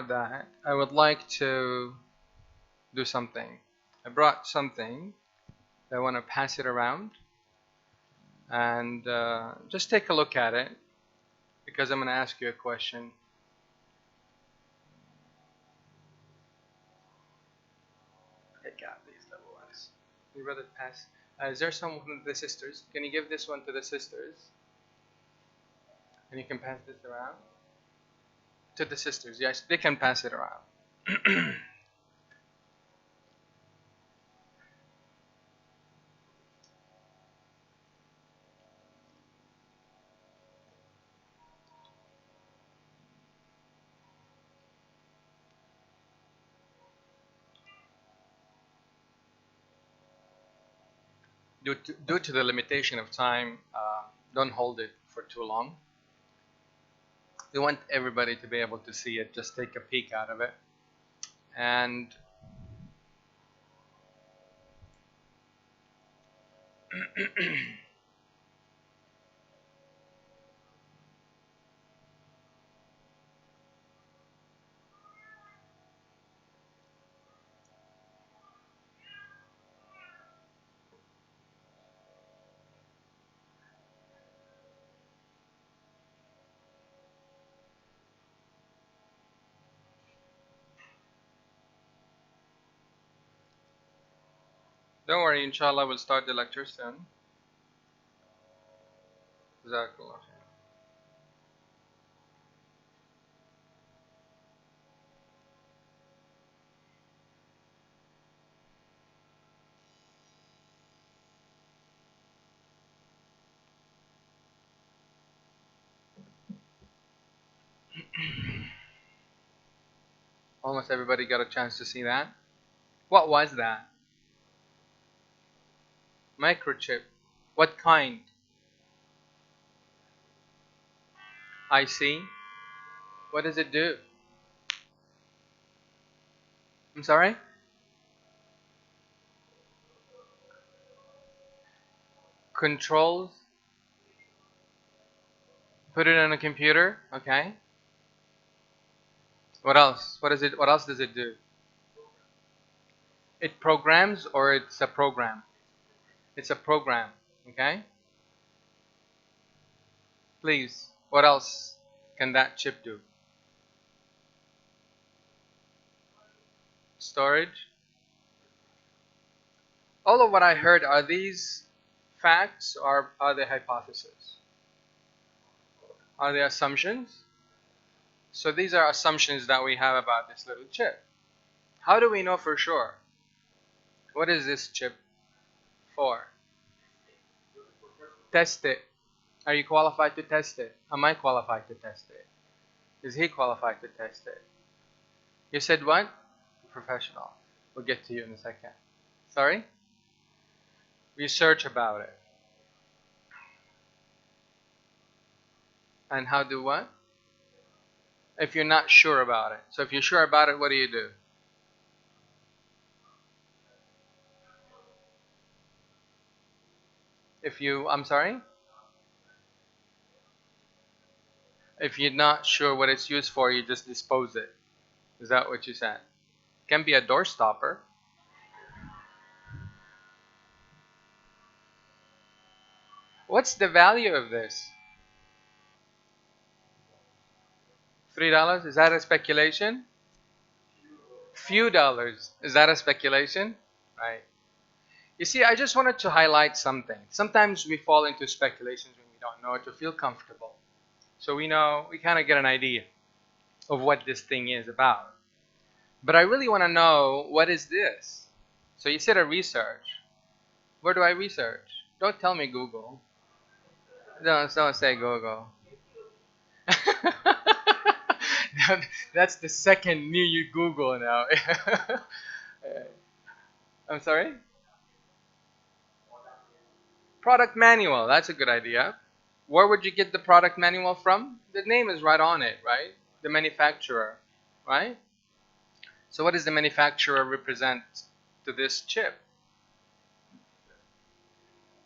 that I would like to do something. I brought something. I want to pass it around and just take a look at it because I'm going to ask you a question. I got these little ones. You rather pass? Is there someone of the sisters? Can you give this one to the sisters? And you can pass this around to the sisters. Yes, they can pass it around. Due to the limitation of time, don't hold it for too long. We want everybody to be able to see it. Just take a peek out of it. And don't worry, inshallah, we'll start the lecture soon. Jazakallah. Almost everybody got a chance to see that. What was that? Microchip. What kind? I see. What does it do? I'm sorry? Controls. Put it on a computer. Okay. What else? What else does it do? It programs, or it's a program? It's a program. Okay. Please. What else can that chip do? Storage. All of what I heard, are these facts or are they hypotheses? Are they assumptions? So these are assumptions that we have about this little chip. How do we know for sure? What is this chip for? Test it. Are you qualified to test it? Am I qualified to test it? Is he qualified to test it? You said what? Professional. We'll get to you in a second. Sorry? Research about it. And how do what? If you're not sure about it. So if you're sure about it, what do you do? I'm sorry? If you're not sure what it's used for, you just dispose it. Is that what you said? Can be a door stopper. What's the value of this? $3? Is that a speculation? Few dollars. Is that a speculation? Right. You see, I just wanted to highlight something. Sometimes we fall into speculations when we don't know, to feel comfortable. So we kind of get an idea of what this thing is about. But I really want to know, what is this? So you said a research. Where do I research? Don't tell me Google. Don't say Google. That's the second new you Google now. I'm sorry? Product manual. That's a good idea. Where would you get the product manual from? The name is right on it, right? The manufacturer, right? So what does the manufacturer represent to this chip?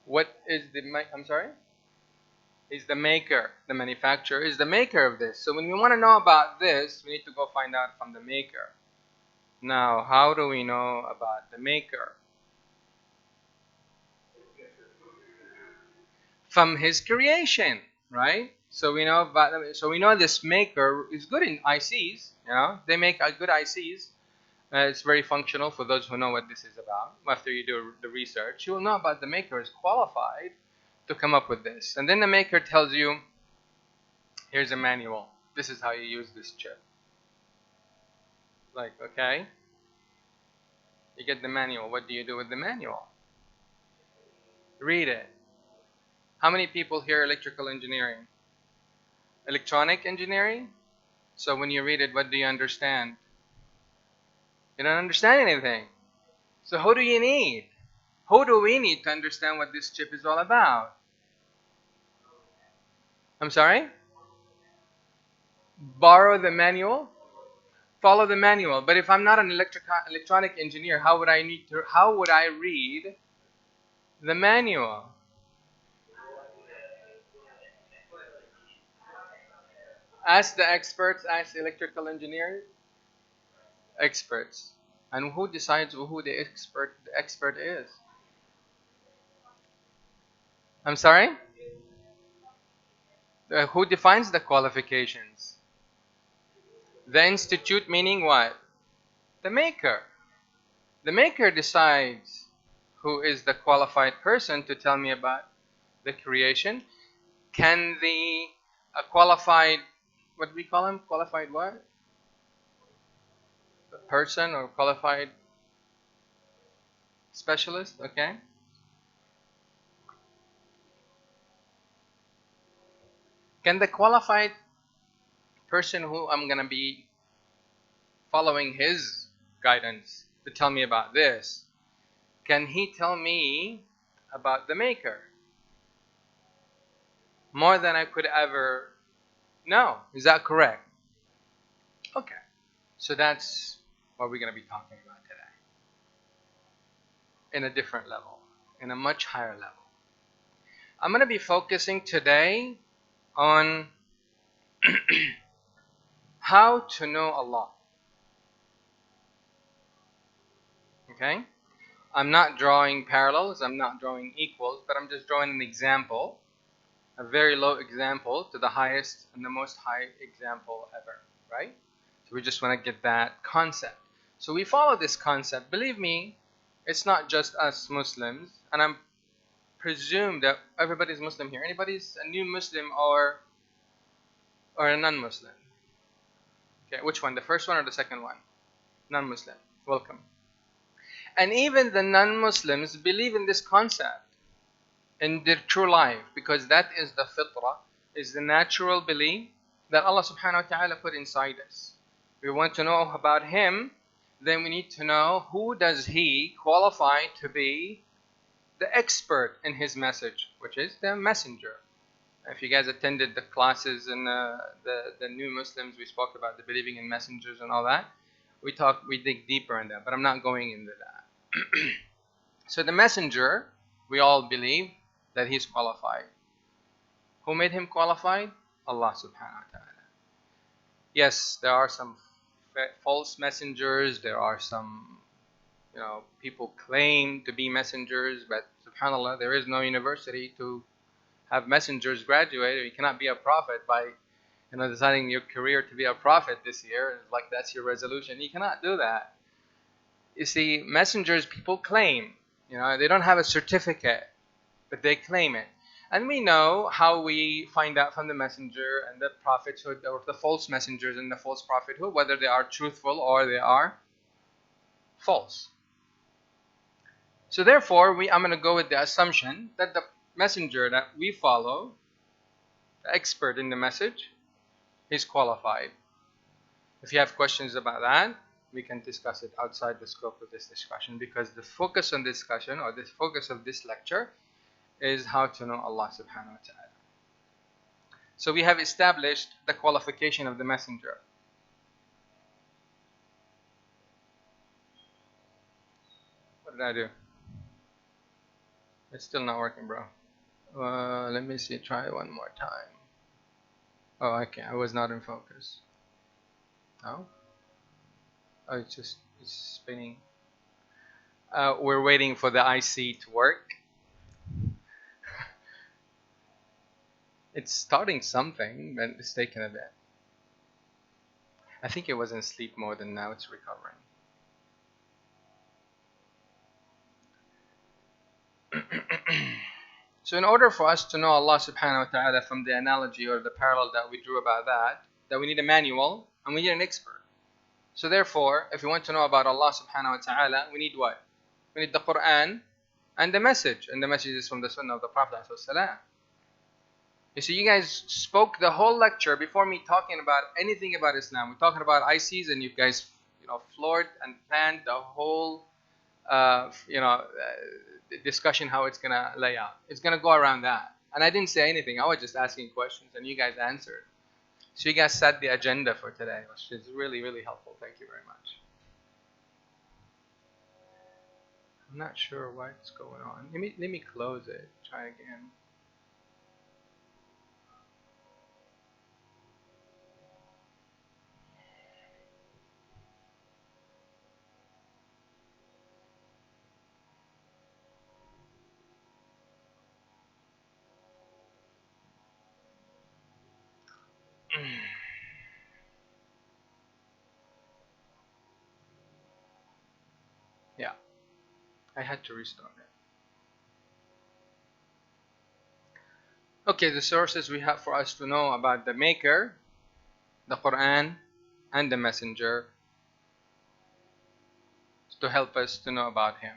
What is I'm sorry? He's the maker. The manufacturer is the maker of this. So when we want to know about this, we need to go find out from the maker. Now, how do we know about the maker? From his creation, right? So we know this maker is good in ICs. They make good ICs. It's very functional for those who know what this is about. After you do the research, you will know about the maker is qualified to come up with this. And then the maker tells you, here's a manual. This is how you use this chip. Like, okay, you get the manual. What do you do with the manual? Read it. How many people here electrical engineering? Electronic engineering? So when you read it, what do you understand? You don't understand anything. So who do you need? Who do we need to understand what this chip is all about? I'm sorry? Borrow the manual? Follow the manual. But if I'm not an electronic engineer, how would I read the manual? Ask the experts, ask the electrical engineers. Experts. And who decides who the expert is? I'm sorry? Who defines the qualifications? The institute, meaning what? The maker. The maker decides who is the qualified person to tell me about the creation. Can the qualified, what do we call him? Qualified what? A person or qualified specialist, okay? Can the qualified person who I'm going to be following his guidance to tell me about this, can he tell me about the maker? More than I could ever know. Is that correct? Okay. So that's what we're going to be talking about today. In a different level. In a much higher level. I'm going to be focusing today on how to know Allah. Okay? I'm not drawing parallels, I'm not drawing equals, but I'm just drawing an example, a very low example to the highest and the most high example ever, right? So we just want to get that concept. So we follow this concept. Believe me, it's not just us Muslims, and I'm presume that everybody's Muslim here. Anybody's a new Muslim or a non-Muslim? Okay, which one? The first one or the second one? Non-Muslim. Welcome. And even the non-Muslims believe in this concept in their true life, because that is the fitrah, is the natural belief that Allah subhanahu wa ta'ala put inside us. We want to know about Him, then we need to know who does He qualify to be the expert in His message, which is the messenger. If you guys attended the classes in the new Muslims, we spoke about the believing in messengers and all that. We dig deeper in that, but I'm not going into that. So the messenger, we all believe that he's qualified. Who made him qualified? Allah subhanahu wa ta'ala. Yes, there are some false messengers, there are some people claim to be messengers, but subhanallah, there is no university to have messengers graduate. You cannot be a prophet by deciding your career to be a prophet this year, like that's your resolution. You cannot do that. You see, messengers, people claim, they don't have a certificate, but they claim it. And we know how we find out from the messenger and the prophethood, or the false messengers and the false prophethood, whether they are truthful or they are false. So therefore, I'm going to go with the assumption that the messenger that we follow, the expert in the message, is qualified. If you have questions about that, we can discuss it outside the scope of this discussion, because the focus on discussion, or the focus of this lecture, is how to know Allah subhanahu wa ta'ala. So we have established the qualification of the messenger. What did I do? It's still not working, bro. Let me see. Try one more time. Oh, okay. I was not in focus. Oh, oh, it's spinning. We're waiting for the IC to work. It's starting something, but it's taking a bit. I think it was in sleep mode and now it's recovering. So in order for us to know Allah subhanahu wa ta'ala from the analogy or the parallel that we drew about that we need a manual and we need an expert. So therefore, if we want to know about Allah subhanahu wa ta'ala, we need what? We need the Quran and the message. And the message is from the Sunnah of the Prophet ﷺ. You see, you guys spoke the whole lecture before me talking about anything about Islam. We're talking about ICs and you guys, floored and planned the whole, discussion how it's going to lay out. It's going to go around that. And I didn't say anything. I was just asking questions and you guys answered. So you guys set the agenda for today, which is really, really helpful. Thank you very much. I'm not sure what's going on. Let me close it. Try again. Yeah, I had to restart it. Okay, the sources we have for us to know about the Maker, the Quran, and the Messenger to help us to know about Him.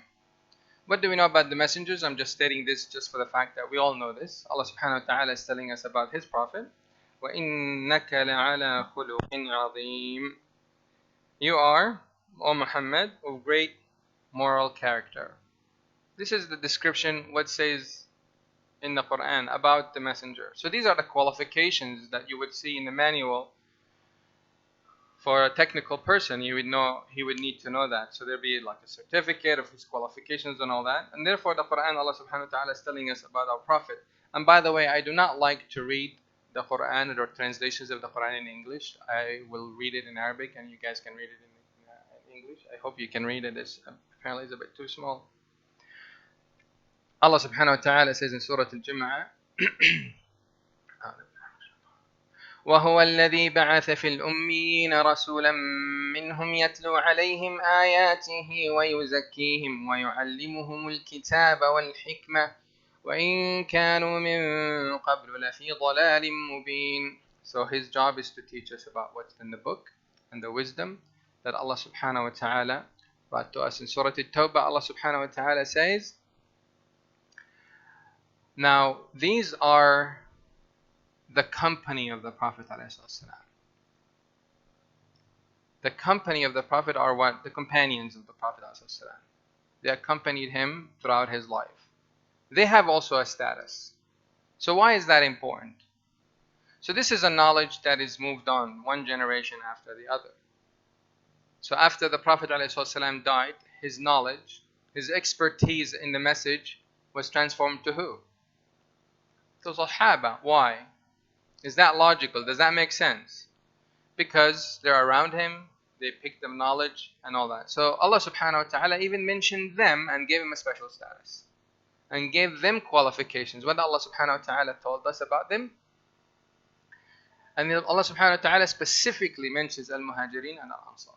What do we know about the messengers? I'm just stating this just for the fact that we all know this. Allah subhanahu wa ta'ala is telling us about His Prophet. وَإِنَّكَ لَعَلَى خُلُقٍ عَظِيمٍ. You are, O Muhammad, of great moral character. This is the description, what says in the Quran about the messenger. So these are the qualifications that you would see in the manual. For a technical person, he would need to know that. So there'd be like a certificate of his qualifications and all that. And therefore the Quran, Allah subhanahu wa ta'ala is telling us about our Prophet. And by the way, I do not like to read the Quran or translations of the Quran in English. I will read it in Arabic and you guys can read it in English. I hope you can read it. Apparently it's a bit too small. Allah subhanahu wa ta'ala says in Surah Al-Jumu'ah, وهو الذي بعث في الأميين رسولا منهم يتلو عليهم آياته ويزكيهم ويعلمهم الكتاب والحكمة وإن كانوا من قبل لفي ضلال مبين. So his job is to teach us about what's in the book and the wisdom that Allah subhanahu wa ta'ala brought to us. In Surah At-Tawbah, Allah subhanahu wa ta'ala says, now these are the company of the Prophet ﷺ. The company of the Prophet are what? The companions of the Prophet ﷺ. They accompanied him throughout his life. They have also a status. So why is that important? So this is a knowledge that is moved on one generation after the other. So after the Prophet ﷺ died, his knowledge, his expertise in the message was transformed to who? To Sahaba. Why? Is that logical? Does that make sense? Because they're around him, they picked them knowledge and all that. So Allah subhanahu wa ta'ala even mentioned them and gave him a special status. And gave them qualifications. What Allah subhanahu wa ta'ala told us about them. And Allah subhanahu wa ta'ala specifically mentions Al-Muhajirin and Al-Ansar.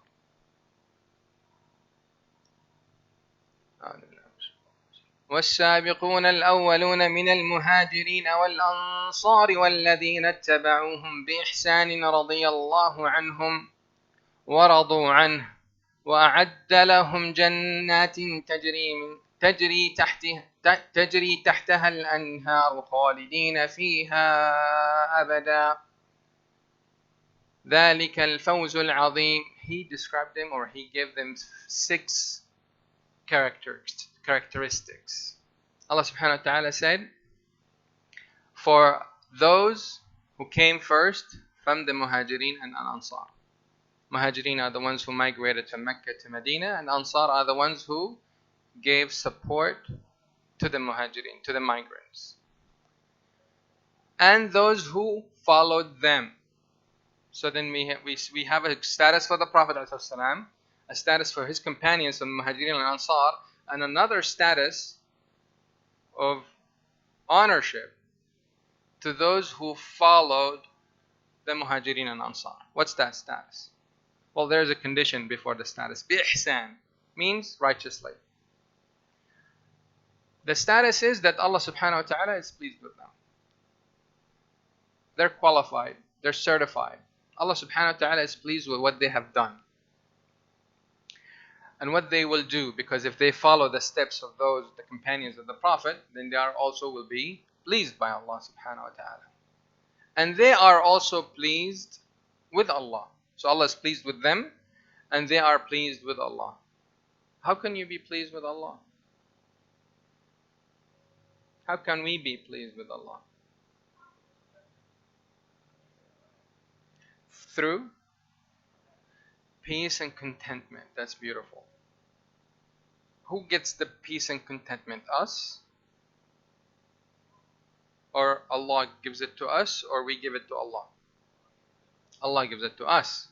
والسابقون الأولون من المهاجرين والأنصار والذين اتبعوهم بإحسان رضي الله عنهم ورضوا عنه وأعد لهم جنات تجري تحتها الأنهار خالدين فيها أبدا ذلك الفوز العظيم. He described them, or he gave them 6 characteristics. Allah subhanahu wa ta'ala said, for those who came first from the Muhajirin and Ansar. Muhajirin are the ones who migrated from Mecca to Medina, and Ansar are the ones who gave support to the Muhajirin, to the migrants. and those who followed them. So then we have a status for the Prophet ﷺ, a status for his companions, the Muhajirin and Ansar, and another status of ownership to those who followed the Muhajirin and Ansar. What's that status? Well, there's a condition before the status. Bi-ihsan means righteously. The status is that Allah subhanahu wa ta'ala is pleased with them. They're qualified. They're certified. Allah subhanahu wa ta'ala is pleased with what they have done and what they will do, because if they follow the steps of the companions of the Prophet, then they are also will be pleased by Allah subhanahu wa ta'ala. And they are also pleased with Allah. So Allah is pleased with them and they are pleased with Allah. How can you be pleased with Allah? How can we be pleased with Allah? Through peace and contentment. That's beautiful. Who gets the peace and contentment? Us? Or Allah gives it to us, or we give it to Allah? Allah gives it to us.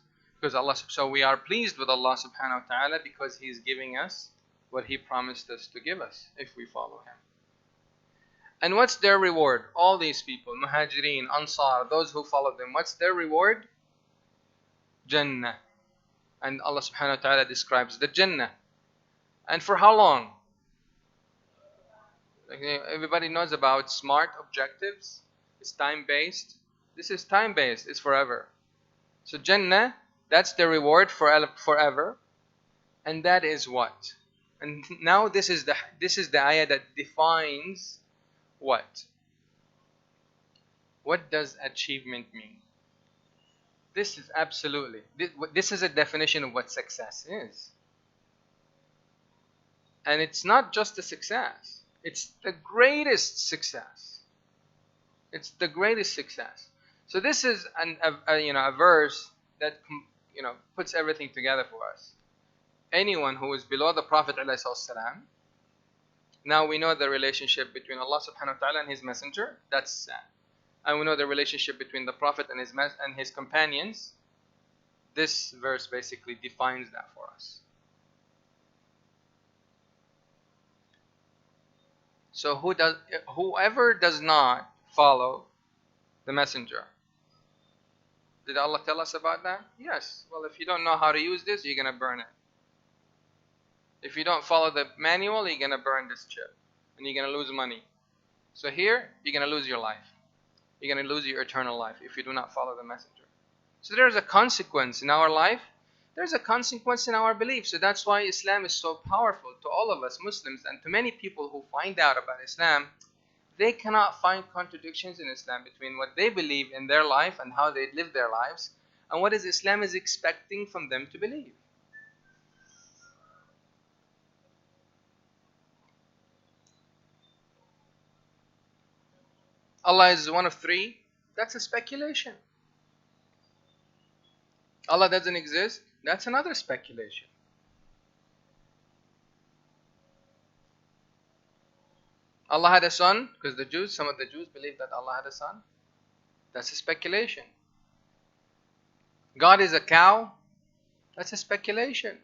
So we are pleased with Allah subhanahu wa ta'ala because He is giving us what He promised us to give us if we follow Him. And what's their reward? All these people, Muhajirin, Ansar, those who followed them, what's their reward? Jannah. And Allah subhanahu wa ta'ala describes the Jannah. And for how long? Everybody knows about SMART objectives. It's time-based. This is time-based. It's forever. So Jannah, that's the reward for forever. And that is what? And now this is the ayah that defines what? What does achievement mean? This is absolutely, this is a definition of what success is. And it's not just a success. It's the greatest success. It's the greatest success. So this is a verse that puts everything together for us. Anyone who is below the Prophet ﷺ, now we know the relationship between Allah subhanahu wa ta'ala and His messenger. That's sad. And we know the relationship between the Prophet and his companions. This verse basically defines that for us. So whoever does not follow the messenger. Did Allah tell us about that? Yes. Well, if you don't know how to use this, you're going to burn it. If you don't follow the manual, you're going to burn this chip. And you're going to lose money. So here, you're going to lose your life. You're going to lose your eternal life if you do not follow the messenger. So there's a consequence in our life. There's a consequence in our belief. So that's why Islam is so powerful to all of us Muslims, and to many people who find out about Islam. They cannot find contradictions in Islam between what they believe in their life and how they live their lives and what is Islam is expecting from them to believe. Allah is one of three. That's a speculation. Allah doesn't exist. That's another speculation. Allah had a son, because some of the Jews believe that Allah had a son. That's a speculation. God is a cow. That's a speculation.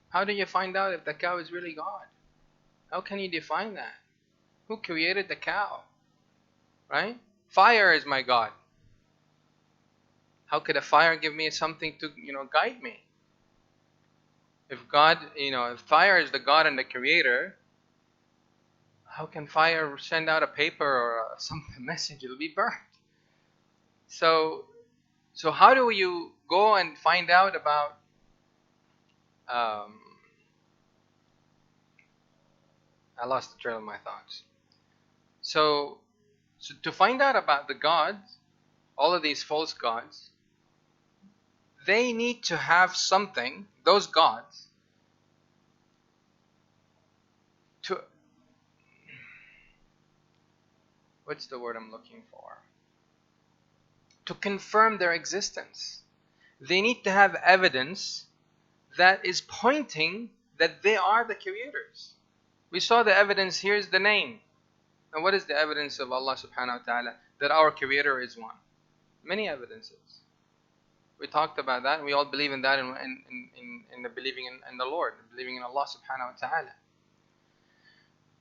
How do you find out if the cow is really God? How can you define that? Who created the cow? Right? Fire is my God. How could a fire give me something to, guide me? If if fire is the God and the creator, how can fire send out a paper or some message? It'll be burnt. So how do you go and find out about I lost the trail of my thoughts. So to find out about the gods, all of these false gods, they need to have something, those gods, what's the word I'm looking for? To confirm their existence. They need to have evidence that is pointing that they are the creators. We saw the evidence. Here's the name. And what is the evidence of Allah subhanahu wa ta'ala that our creator is one? Many evidences. We talked about that, and we all believe in that in the believing in the Lord, believing in Allah subhanahu wa ta'ala.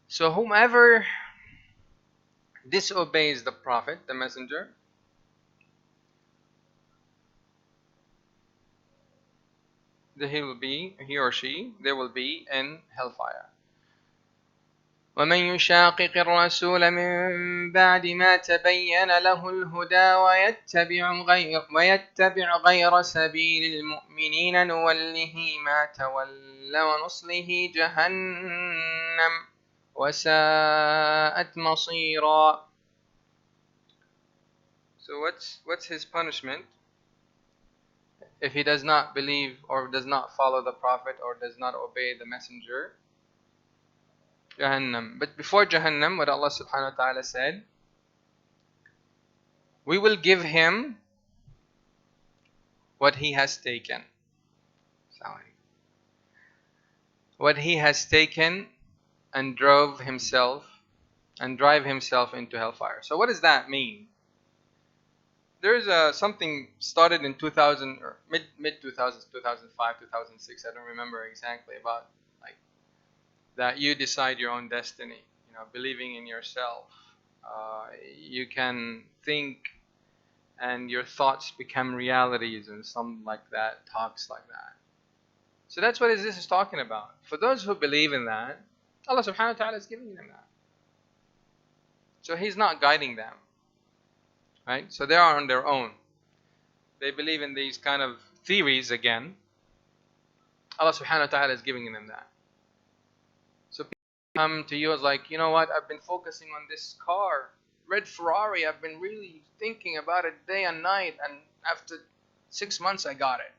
So whomever disobeys the Prophet, the Messenger, he or she, they will be in hellfire. ومن يشاقق الرسول من بعد ما تبين له الهدى ويتبع غير سبيل المؤمنين نوله ما تولى ونصله جهنم وساءت مصيرا. So what's his punishment if he does not believe or does not follow the Prophet or does not obey the Messenger? Jahannam. But before Jahannam, what Allah subhanahu wa ta'ala said, we will give him what he has taken. What he has taken and drive himself into hellfire. So what does that mean? There is something started in 2000 or mid 2000s, 2005, 2006. I don't remember exactly, about like that you decide your own destiny. You know, believing in yourself. You can think, and your thoughts become realities, and something like that, talks like that. So that's what this is talking about. For those who believe in that, Allah subhanahu wa ta'ala is giving them that. So He's not guiding them. Right? So they are on their own. They believe in these kind of theories again. Allah subhanahu wa ta'ala is giving them that. So people come to you as like, you know what, I've been focusing on this car, red Ferrari, I've been really thinking about it day and night, and after 6 months I got it.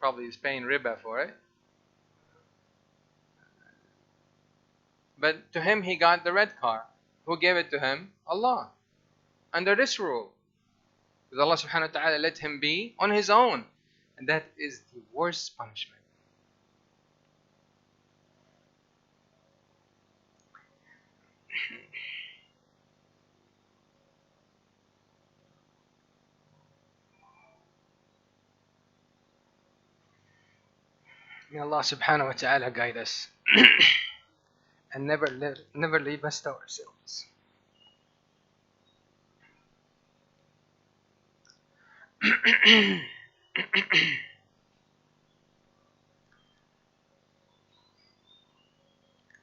Probably he's paying riba for it. But to him he got the red car. Who gave it to him? Allah. Under this rule. Because Allah subhanahu wa ta'ala let him be on his own. And that is the worst punishment. May Allah subhanahu wa ta'ala guide us. And never leave us to ourselves.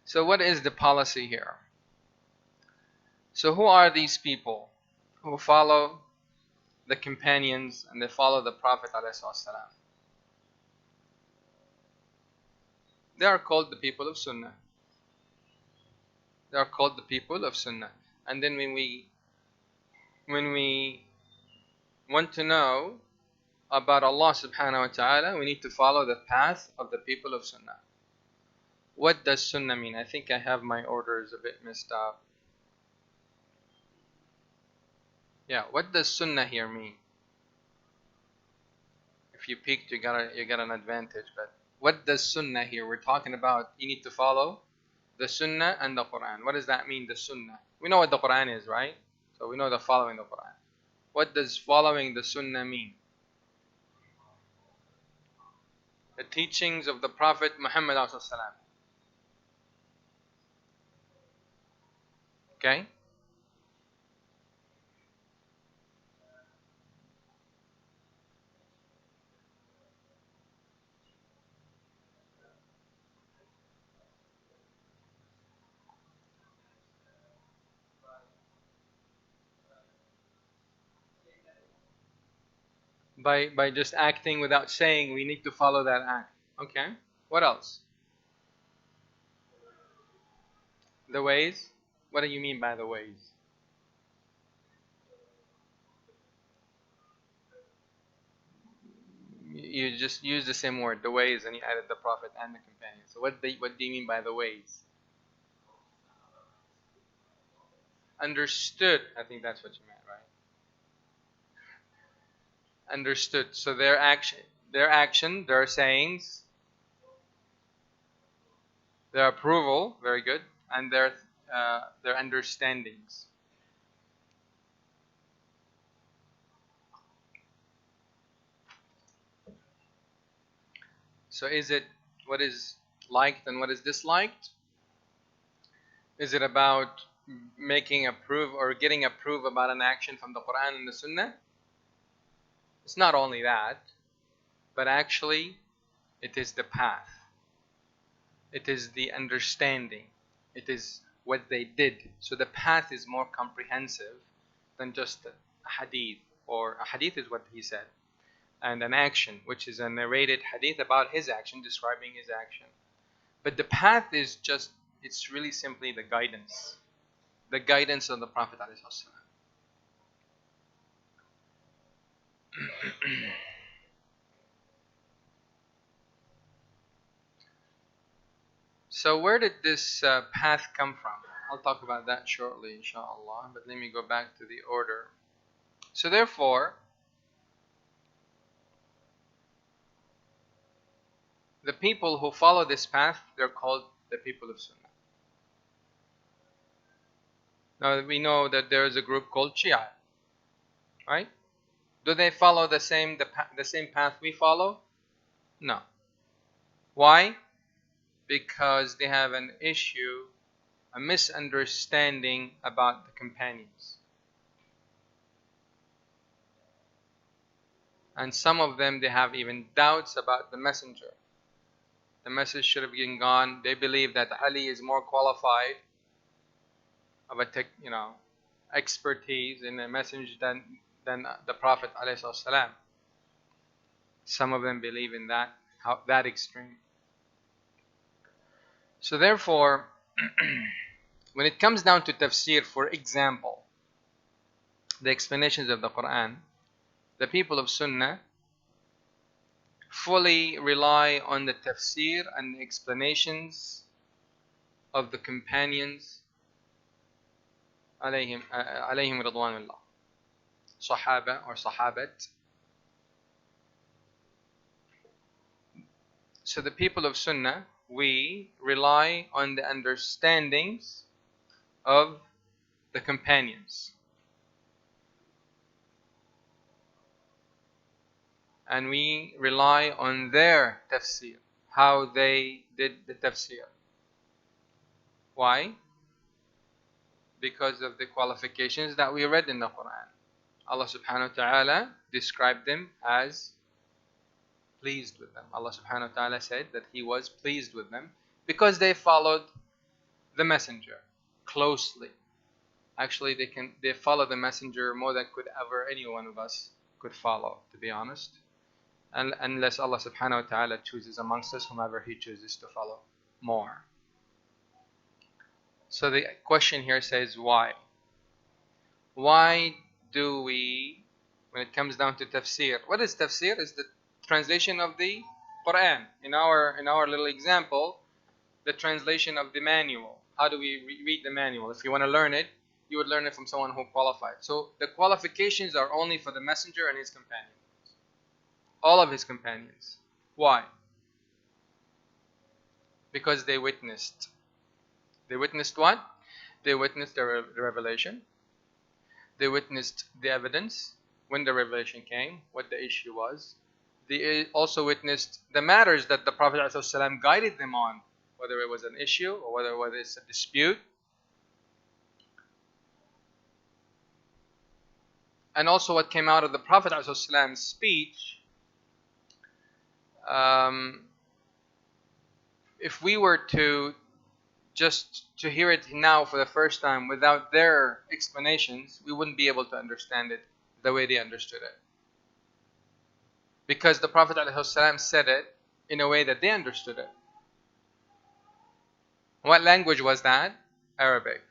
So what is the policy here? So who are these people who follow the companions and they follow the Prophet ﷺ? They are called the people of Sunnah. They are called the people of Sunnah. And then when we want to know about Allah subhanahu wa ta'ala, we need to follow the path of the people of Sunnah. What does Sunnah mean? I think I have my orders a bit messed up. Yeah, what does Sunnah here mean? If you peeked, you got an advantage. But what does Sunnah here? We're talking about you need to follow the Sunnah and the Quran. What does that mean, the Sunnah? We know what the Quran is, right? So we know the following the Quran. What does following the Sunnah mean? The teachings of the Prophet Muhammad ﷺ. Okay? By just acting without saying, we need to follow that act. Okay? What else? The ways? What do you mean by the ways? You just use the same word, the ways, and you added the Prophet and the companions. So what do you mean by the ways? Understood. I think that's what you meant, right? Understood. So their action, their sayings, their approval, very good, and their understandings. So is it what is liked and what is disliked? Is it about making approve or getting approve about an action from the Quran and the Sunnah? It's not only that, but actually it is the path. It is the understanding. It is what they did. So the path is more comprehensive than just a hadith, or a hadith is what he said, and an action, which is a narrated hadith about his action, describing his action. But the path is just, it's really simply the guidance of the Prophet ﷺ. So where did this path come from? I'll talk about that shortly, inshallah, but let me go back to the order. So therefore, the people who follow this path, they're called the people of Sunnah. Now we know that there is a group called Shia, right? Do they follow the same path we follow? No. Why? Because they have an issue, a misunderstanding about the companions. And some of them, they have even doubts about the messenger. The message should have been gone. They believe that Ali is more qualified of a expertise in a message than the Prophet ﷺ. Some of them believe in that extreme. So therefore, when it comes down to tafsir, for example, the explanations of the Quran, the people of Sunnah fully rely on the tafsir and the explanations of the companions alayhim ridwanullah, Sahaba or Sahabat. So the people of Sunnah, we rely on the understandings of the companions. And we rely on their tafsir, how they did the tafsir. Why? Because of the qualifications that we read in the Quran. Allah subhanahu wa ta'ala described them as pleased with them. Allah subhanahu wa ta'ala said that He was pleased with them because they followed the messenger closely. Actually, they follow the messenger more than could ever any one of us could follow, to be honest. Unless Allah subhanahu wa ta'ala chooses amongst us whomever He chooses to follow more. So the question here says, why? Why do we, when it comes down to tafsir, what is tafsir? Is the translation of the Quran. In our little example, the translation of the manual. How do we read the manual? If you want to learn it, you would learn it from someone who qualified. So the qualifications are only for the messenger and his companions. All of his companions. Why? Because they witnessed. They witnessed what? They witnessed the revelation. They witnessed the evidence when the revelation came, what the issue was. They also witnessed the matters that the Prophet ﷺ guided them on, whether it was an issue or whether it's a dispute. And also what came out of the Prophet ﷺ's speech. If we were to hear it now for the first time without their explanations, we wouldn't be able to understand it the way they understood it. Because the Prophet ﷺ said it in a way that they understood it. What language was that? Arabic.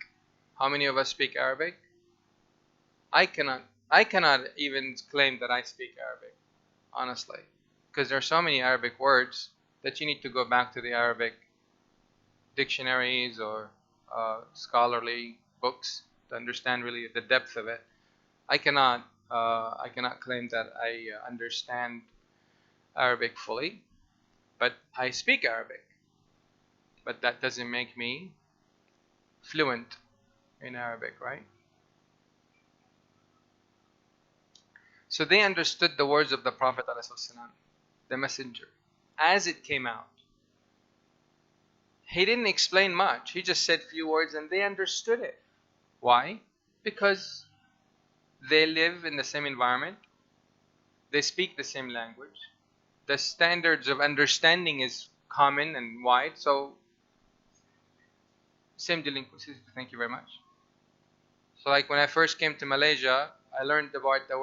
How many of us speak Arabic? I cannot even claim that I speak Arabic, honestly. Because there are so many Arabic words that you need to go back to the Arabic dictionaries or scholarly books to understand really the depth of it. I cannot claim that I understand Arabic fully, but I speak Arabic. But that doesn't make me fluent in Arabic, right? So they understood the words of the Prophet ﷺ, the messenger, as it came out. He didn't explain much. He just said few words and they understood it. Why? Because they live in the same environment. They speak the same language. The standards of understanding is common and wide. So, same delinquencies. Thank you very much. So, like when I first came to Malaysia, I learned about the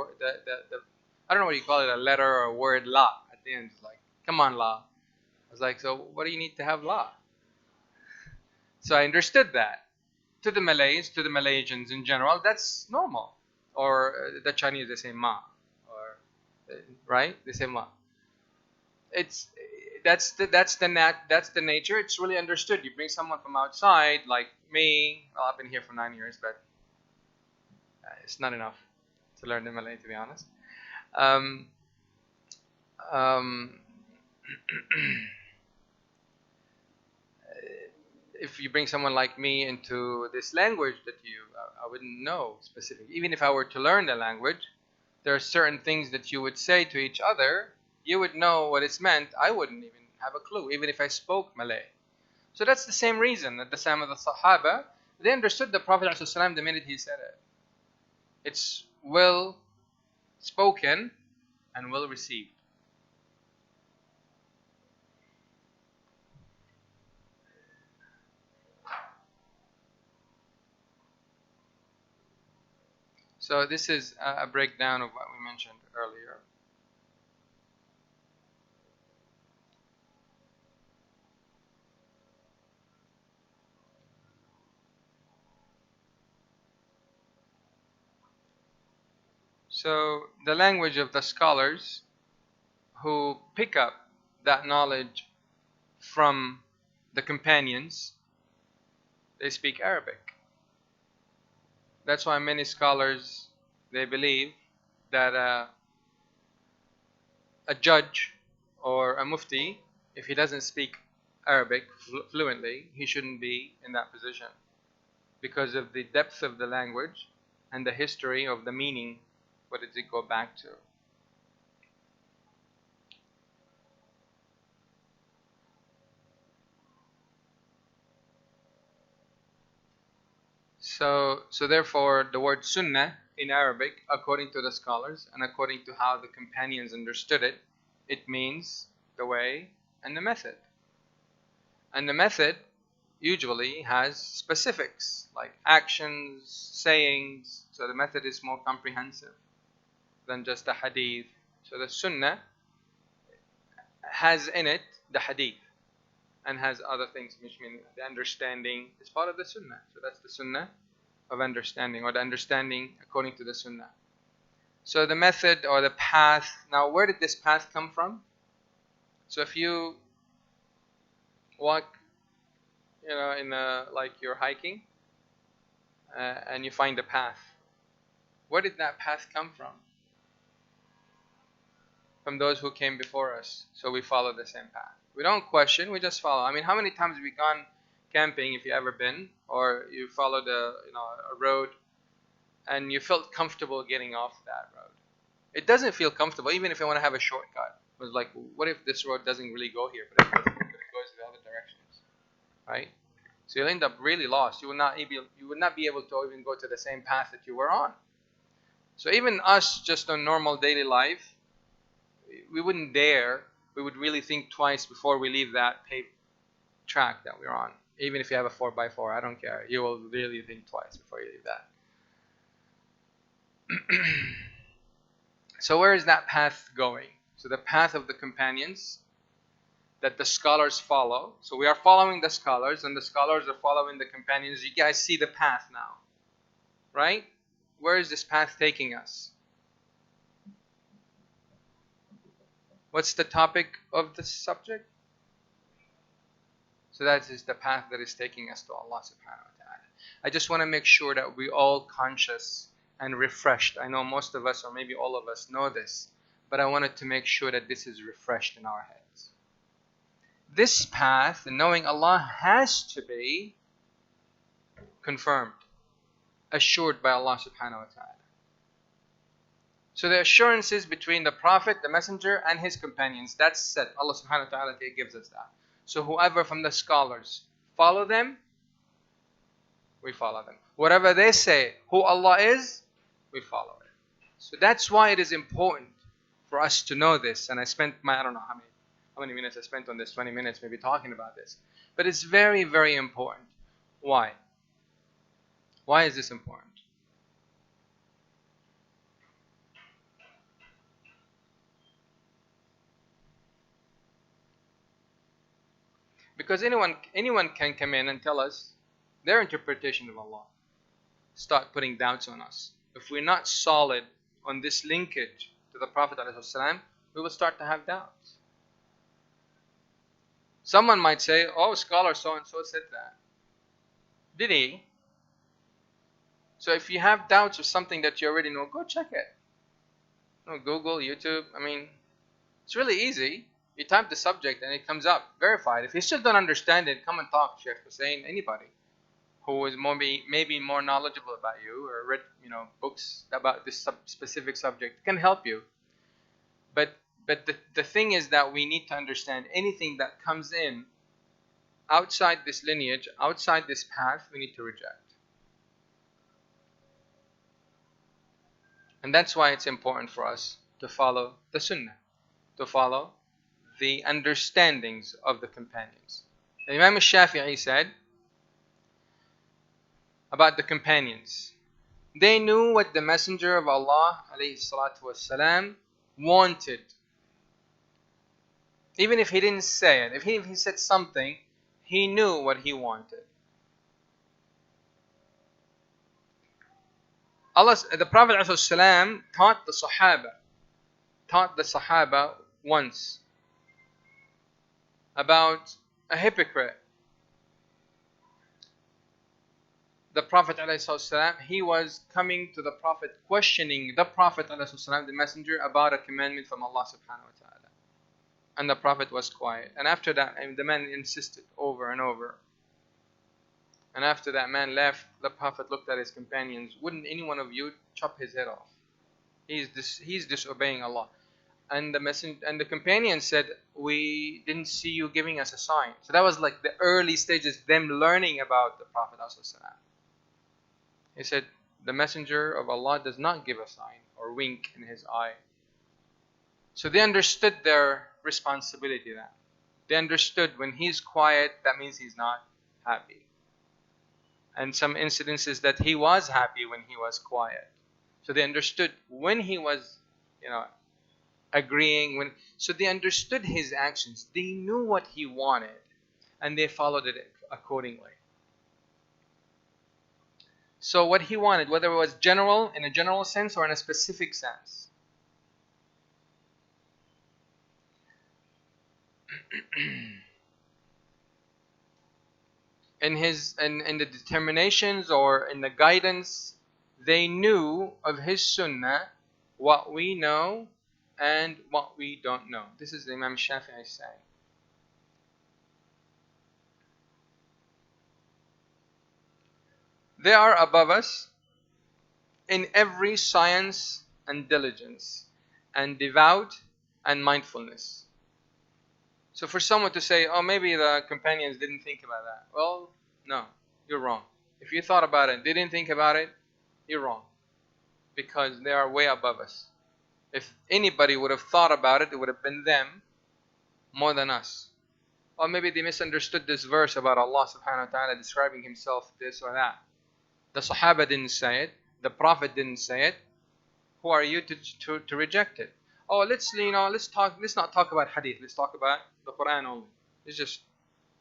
I don't know what you call it, a letter or a word, la. At the end, it's like, come on, la. I was like, so what do you need to have la? So I understood that. To the Malays, to the Malaysians in general, that's normal. Or the Chinese, they say ma. Or, right? They say ma. It's that's the nature. It's really understood. You bring someone from outside, like me. Well, I've been here for 9 years, but it's not enough to learn the Malay, to be honest. If you bring someone like me into this language that I wouldn't know specifically. Even if I were to learn the language, there are certain things that you would say to each other. You would know what it's meant. I wouldn't even have a clue, even if I spoke Malay. So that's the same reason at the time of the Sahaba, they understood the Prophet ﷺ the minute he said it. It's well spoken and well received. So this is a breakdown of what we mentioned earlier. So the language of the scholars who pick up that knowledge from the companions, they speak Arabic. That's why many scholars, they believe that a judge or a mufti, if he doesn't speak Arabic fluently, he shouldn't be in that position because of the depth of the language and the history of the meaning. What does it go back to? So therefore, the word sunnah in Arabic, according to the scholars and according to how the companions understood it, it means the way and the method. And the method usually has specifics like actions, sayings. So the method is more comprehensive than just the hadith. So the sunnah has in it the hadith and has other things, which mean the understanding is part of the sunnah. So that's the sunnah of understanding, or the understanding according to the sunnah. So the method or the path. Now, where did this path come from? So if you walk, in like you're hiking, and you find a path, where did that path come from? From those who came before us. So we follow the same path. We don't question, we just follow. I mean, how many times have we gone camping, if you ever been, or you followed a road and you felt comfortable getting off that road? It doesn't feel comfortable, even if you want to have a shortcut. It was like, what if this road doesn't really go here, but it goes in the other directions, right? So you'll end up really lost. You would not be able to even go to the same path that you were on. So even us, just on normal daily life, we wouldn't dare. We would really think twice before we leave that paved track that we're on. Even if you have a 4x4, I don't care. You will really think twice before you leave that. So where is that path going? So the path of the companions that the scholars follow. So we are following the scholars, and the scholars are following the companions. You guys see the path now, right? Where is this path taking us? What's the topic of the subject? So that is the path that is taking us to Allah subhanahu wa ta'ala. I just want to make sure that we all conscious and refreshed. I know most of us, or maybe all of us, know this, but I wanted to make sure that this is refreshed in our heads. This path, knowing Allah, has to be confirmed, assured by Allah subhanahu wa ta'ala. So the assurances between the Prophet, the Messenger, and his companions, that's set. Allah subhanahu wa ta'ala gives us that. So whoever from the scholars follow them, we follow them. Whatever they say, who Allah is, we follow it. So that's why it is important for us to know this. And I spent I don't know how many minutes I spent on this, 20 minutes maybe talking about this. But it's very, very important. Why? Why is this important? Because anyone can come in and tell us their interpretation of Allah. Start putting doubts on us. If we're not solid on this linkage to the Prophet ﷺ, we will start to have doubts. Someone might say, oh, scholar so-and-so said that. Did he? So if you have doubts of something that you already know, go check it. Google, YouTube, it's really easy. You type the subject and it comes up, verified. If you still don't understand it, come and talk to Sheikh Hussein, anybody who is maybe more knowledgeable about you or read books about this specific subject can help you. But the thing is that we need to understand anything that comes in outside this lineage, outside this path, we need to reject. And that's why it's important for us to follow the Sunnah, to follow the understandings of the companions. And Imam al-Shafi'i said about the companions, they knew what the Messenger of Allah ﷺ wanted. Even if he didn't say it, if he said something, he knew what he wanted. The Prophet ﷺ taught the Sahaba once about a hypocrite. The Prophet ﷺ, he was coming to the Prophet, questioning the Prophet ﷺ, the Messenger, about a commandment from Allah subhanahu wa ta'ala. And the Prophet was quiet. And after that, the man insisted over and over. And after that man left, the Prophet looked at his companions. Wouldn't any one of you chop his head off? He's disobeying Allah. And the companions said, we didn't see you giving us a sign. So that was like the early stages, them learning about the Prophet ﷺ. He said, the Messenger of Allah does not give a sign or wink in his eye. So they understood their responsibility then. They understood when he's quiet, that means he's not happy. And some incidences that he was happy when he was quiet. So they understood when he was, agreeing. So they understood his actions. They knew what he wanted. And they followed it accordingly. So what he wanted, whether it was general, in a general sense, or in a specific sense. In the determinations or in the guidance, they knew of his sunnah what we know and what we don't know. This is Imam Shafi'i saying. They are above us in every science and diligence and devout and mindfulness. So for someone to say, oh, maybe the companions didn't think about that. Well, no, you're wrong. If you thought about it, they didn't think about it, you're wrong. Because they are way above us. If anybody would have thought about it, it would have been them more than us. Or maybe they misunderstood this verse about Allah subhanahu wa ta'ala describing himself this or that. The Sahaba didn't say it. The Prophet didn't say it. Who are you to reject it? Oh, let's not talk about hadith. Let's talk about the Quran only. Let's just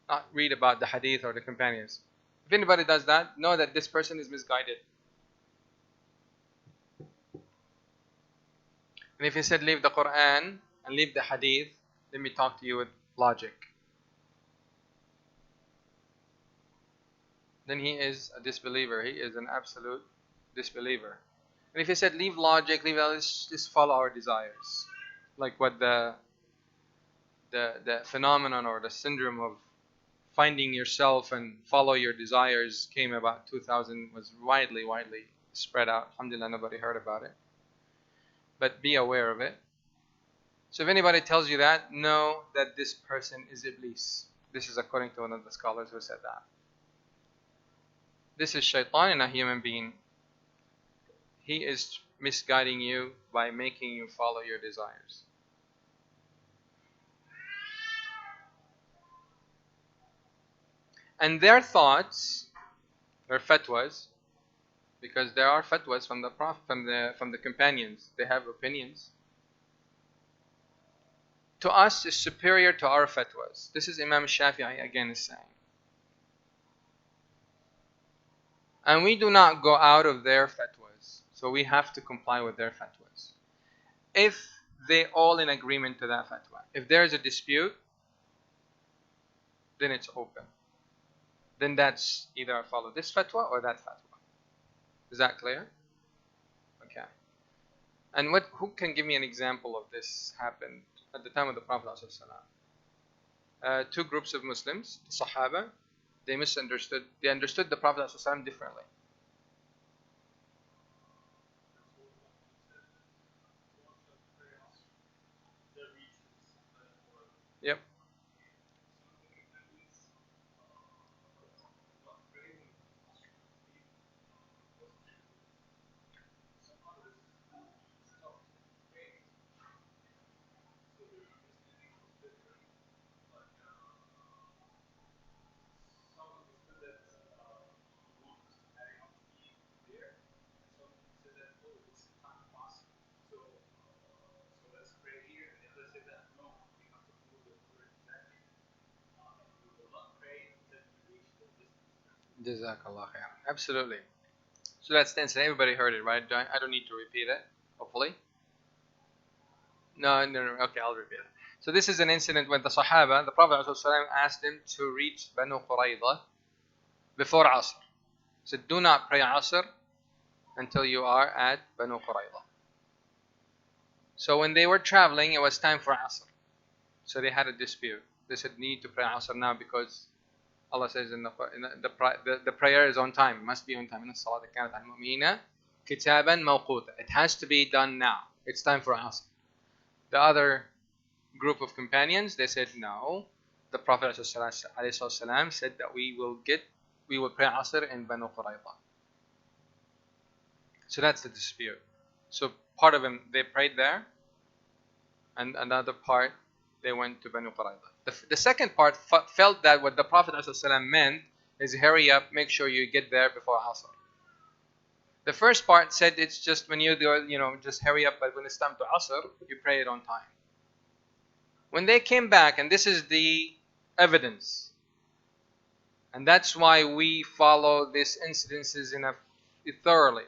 not read about the hadith or the companions. If anybody does that, know that this person is misguided. And if he said leave the Quran and leave the hadith, let me talk to you with logic. Then he is a disbeliever. He is an absolute disbeliever. And if he said leave logic, let's just follow our desires, like what the phenomenon or the syndrome of finding yourself and follow your desires came about 2000, was widely spread out. Alhamdulillah, nobody heard about it. But be aware of it. So if anybody tells you that, know that this person is Iblis. This is according to one of the scholars who said that. This is shaitan in a human being. He is misguiding you by making you follow your desires. And their thoughts, their fatwas, because there are fatwas from the Prophet, from the companions. They have opinions. To us is superior to our fatwas. This is Imam Shafi'i again is saying. And we do not go out of their fatwas. So we have to comply with their fatwas. If they all in agreement to that fatwa. If there is a dispute, then it's open. Then that's either I follow this fatwa or that fatwa. Is that clear? Okay. And who can give me an example of this happened at the time of the Prophet ﷺ? Two groups of Muslims, the Sahaba, they understood the Prophet ﷺ differently. Yep. Jazakallah khair. Absolutely. So that's the incident. Everybody heard it, right? I don't need to repeat it, hopefully. No. Okay, I'll repeat it. So this is an incident when the Sahaba, the Prophet ﷺ asked them to reach Banu Qurayza before Asr. He said, do not pray Asr until you are at Banu Qurayza. So when they were traveling, it was time for Asr. So they had a dispute. They said, need to pray Asr now because Allah says in the prayer is on time. It must be on time. It has to be done now. It's time for Asr. The other group of companions, they said no. The Prophet ﷺ said that we will pray Asr in Banu Qurayza. So that's the dispute. So part of them, they prayed there, and another part, they went to Banu Qurayza. The second part felt that what the Prophet ﷺ meant is hurry up, make sure you get there before Asr. The first part said it's just when you do, just hurry up, but when it's time to Asr, you pray it on time. When they came back, and this is the evidence, and that's why we follow these incidences thoroughly.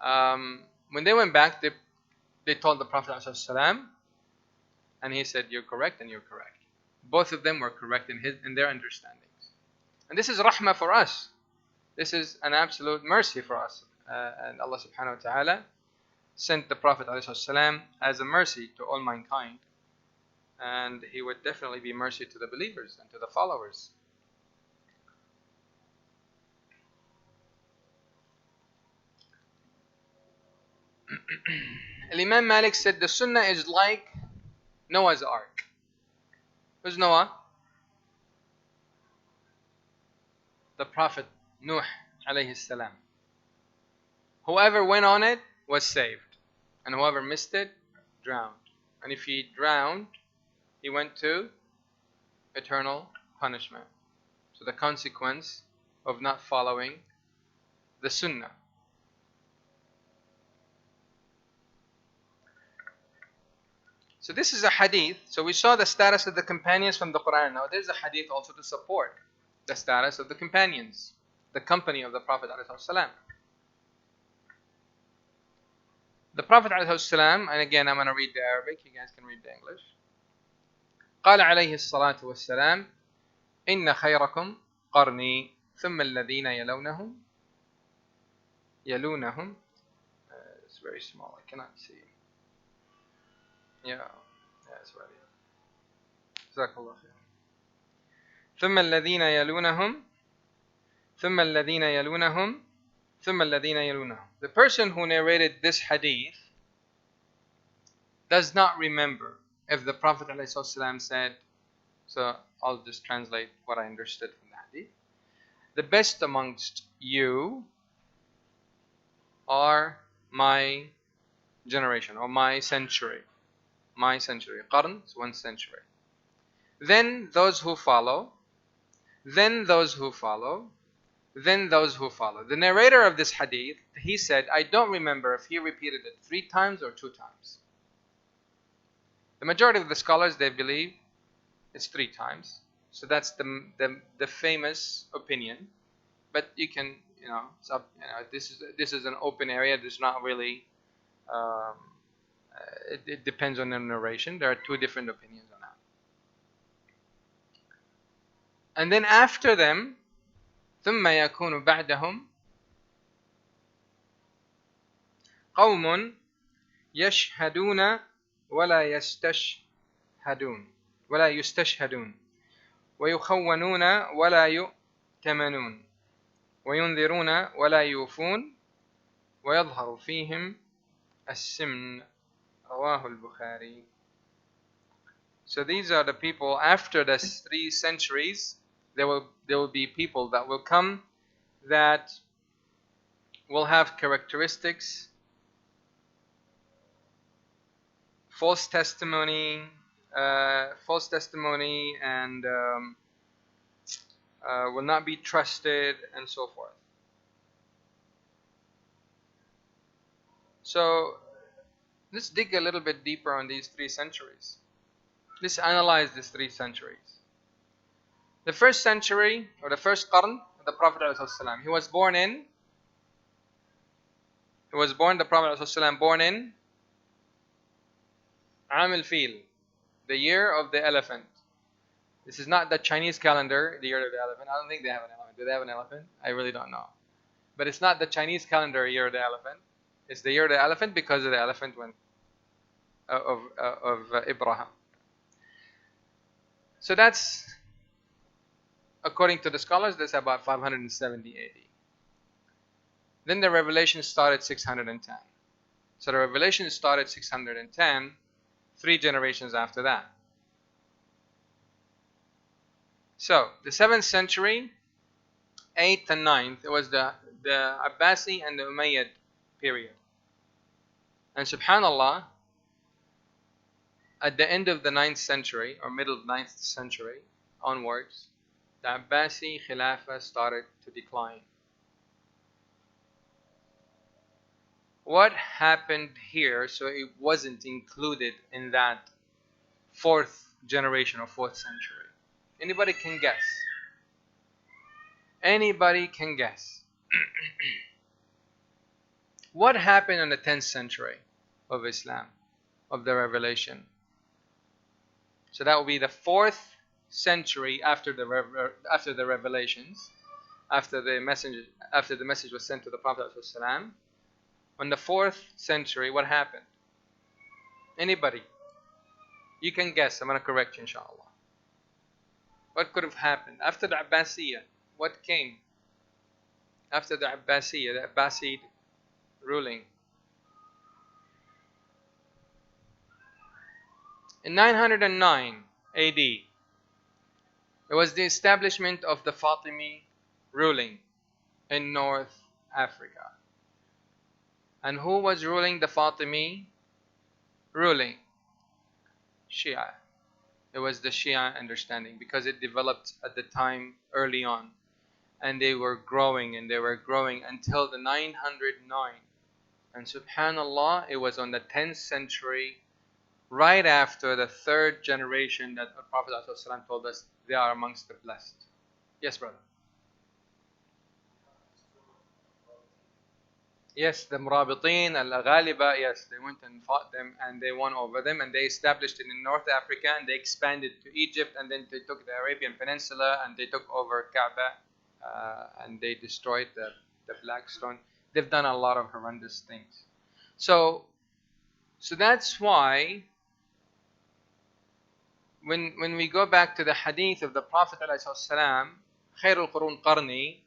When they went back, they told the Prophet ﷺ, and he said, you're correct and you're correct. Both of them were correct in their understandings. And this is rahmah for us. This is an absolute mercy for us. And Allah subhanahu wa ta'ala sent the Prophet ﷺ as a mercy to all mankind. And he would definitely be mercy to the believers and to the followers. Imam Malik said the Sunnah is like Noah's Ark. Who's Noah? The Prophet Nuh alayhi salam. Whoever went on it was saved, and whoever missed it, drowned. And if he drowned, he went to eternal punishment. So the consequence of not following the Sunnah. So this is a hadith. So we saw the status of the companions from the Quran. Now there's a hadith also to support the status of the companions, the company of the Prophet ﷺ. The Prophet ﷺ, and again I'm going to read the Arabic, you guys can read the English. قال عليه الصلاة والسلام إن خيركم قرني ثم الذين يلونهم. It's very small, I cannot see. Yeah, it's right here. جزاك الله خير. ثم الذين يلونهم ثم الذين يلونهم ثم الذين يلونهم. The person who narrated this hadith does not remember if the Prophet ﷺ said, so I'll just translate what I understood from the hadith. The best amongst you are my generation or my century. My century. Qarn is 1 century. Then those who follow, then those who follow, then those who follow. The narrator of this hadith, he said, I don't remember if he repeated it 3 times or 2 times. The majority of the scholars, they believe it's 3 times. So that's the famous opinion. But you can, it's up, this is an open area. There's not really, it depends on the narration. There are 2 different opinions on that. And then after them, ثم يكون بعدهم قوم يشهدون ولا يستشهدون ويخونون ولا يؤتمنون وينذرون ولا يوفون ويظهر فيهم السمن رواه البخاري. So these are the people after the 3 centuries. There will be people that will come that will have characteristics, false testimony, and will not be trusted, and so forth. So let's dig a little bit deeper on these 3 centuries. Let's analyze these 3 centuries. The first century, or the first qarn, the Prophet ﷺ, the Prophet ﷺ born in Am al-Fil, the year of the elephant. This is not the Chinese calendar, the year of the elephant. I don't think they have an elephant. Do they have an elephant? I really don't know. But it's not the Chinese calendar year of the elephant. It's the year of the elephant because of the elephant of Ibrahim. So that's, according to the scholars, that's about 570 AD. Then the revelation started 610. So the revelation started 610, 3 generations after that. So the 7th century, 8th and 9th, it was the Abbasi and the Umayyad period. And subhanallah, at the end of the 9th century, or middle of 9th century onwards, the Abbasi Khilafah started to decline. What happened here so it wasn't included in that 4th generation or 4th century? Anybody can guess? Anybody can guess? What happened in the 10th century of Islam, of the revelation? So that will be the 4th century after the revelations, after the message was sent to the Prophet ﷺ. On the 4th century, what happened? Anybody? You can guess. I'm going to correct you, inshallah. What could have happened? After the Abbasiyya, what came? After the Abbasiyya, the Abbasid ruling. In 909 AD, it was the establishment of the Fatimi ruling in North Africa. And who was ruling the Fatimi ruling? Shia. It was the Shia understanding, because it developed at the time early on. And they were growing and they were growing until the 909. And subhanallah, it was on the 10th century, right after the 3rd generation, that the Prophet ﷺ told us they are amongst the blessed. Yes, brother. Yes, the Murabitin, Al-Ghaliba, yes, they went and fought them and they won over them, and they established it in North Africa, and they expanded to Egypt, and then they took the Arabian Peninsula and they took over Kaaba, and they destroyed the Black Stone. They've done a lot of horrendous things. So that's why when we go back to the hadith of the Prophet ﷺ, خير القرون قرني,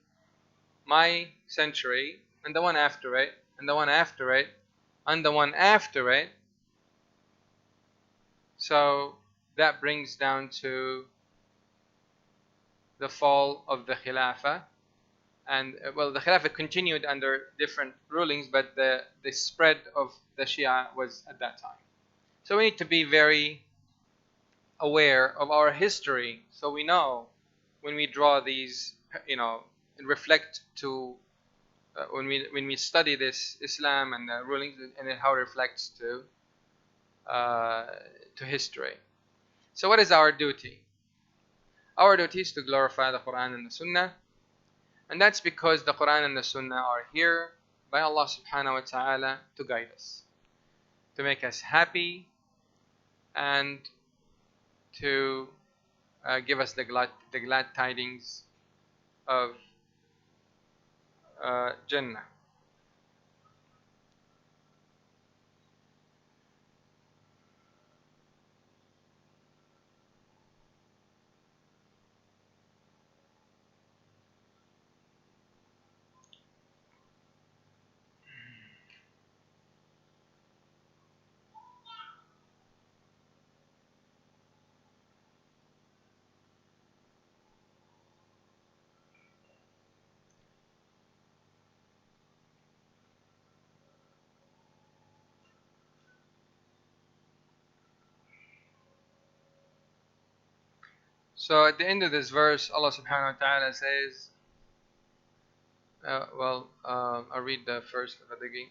my century, and the one after it, and the one after it, and the one after it. So that brings down to the fall of the Khilafah. And well, the Khilafah continued under different rulings, but the spread of the Shia was at that time. So we need to be very aware of our history, so we know when we draw these, and reflect to when we study this Islam and the rulings, and how it reflects to history. So what is our duty? Our duty is to glorify the Quran and the Sunnah, and that's because the Quran and the Sunnah are here by Allah subhanahu wa ta'ala to guide us, to make us happy, and to give us the glad tidings of Jannah. So at the end of this verse, Allah subhanahu wa ta'ala says, I'll read the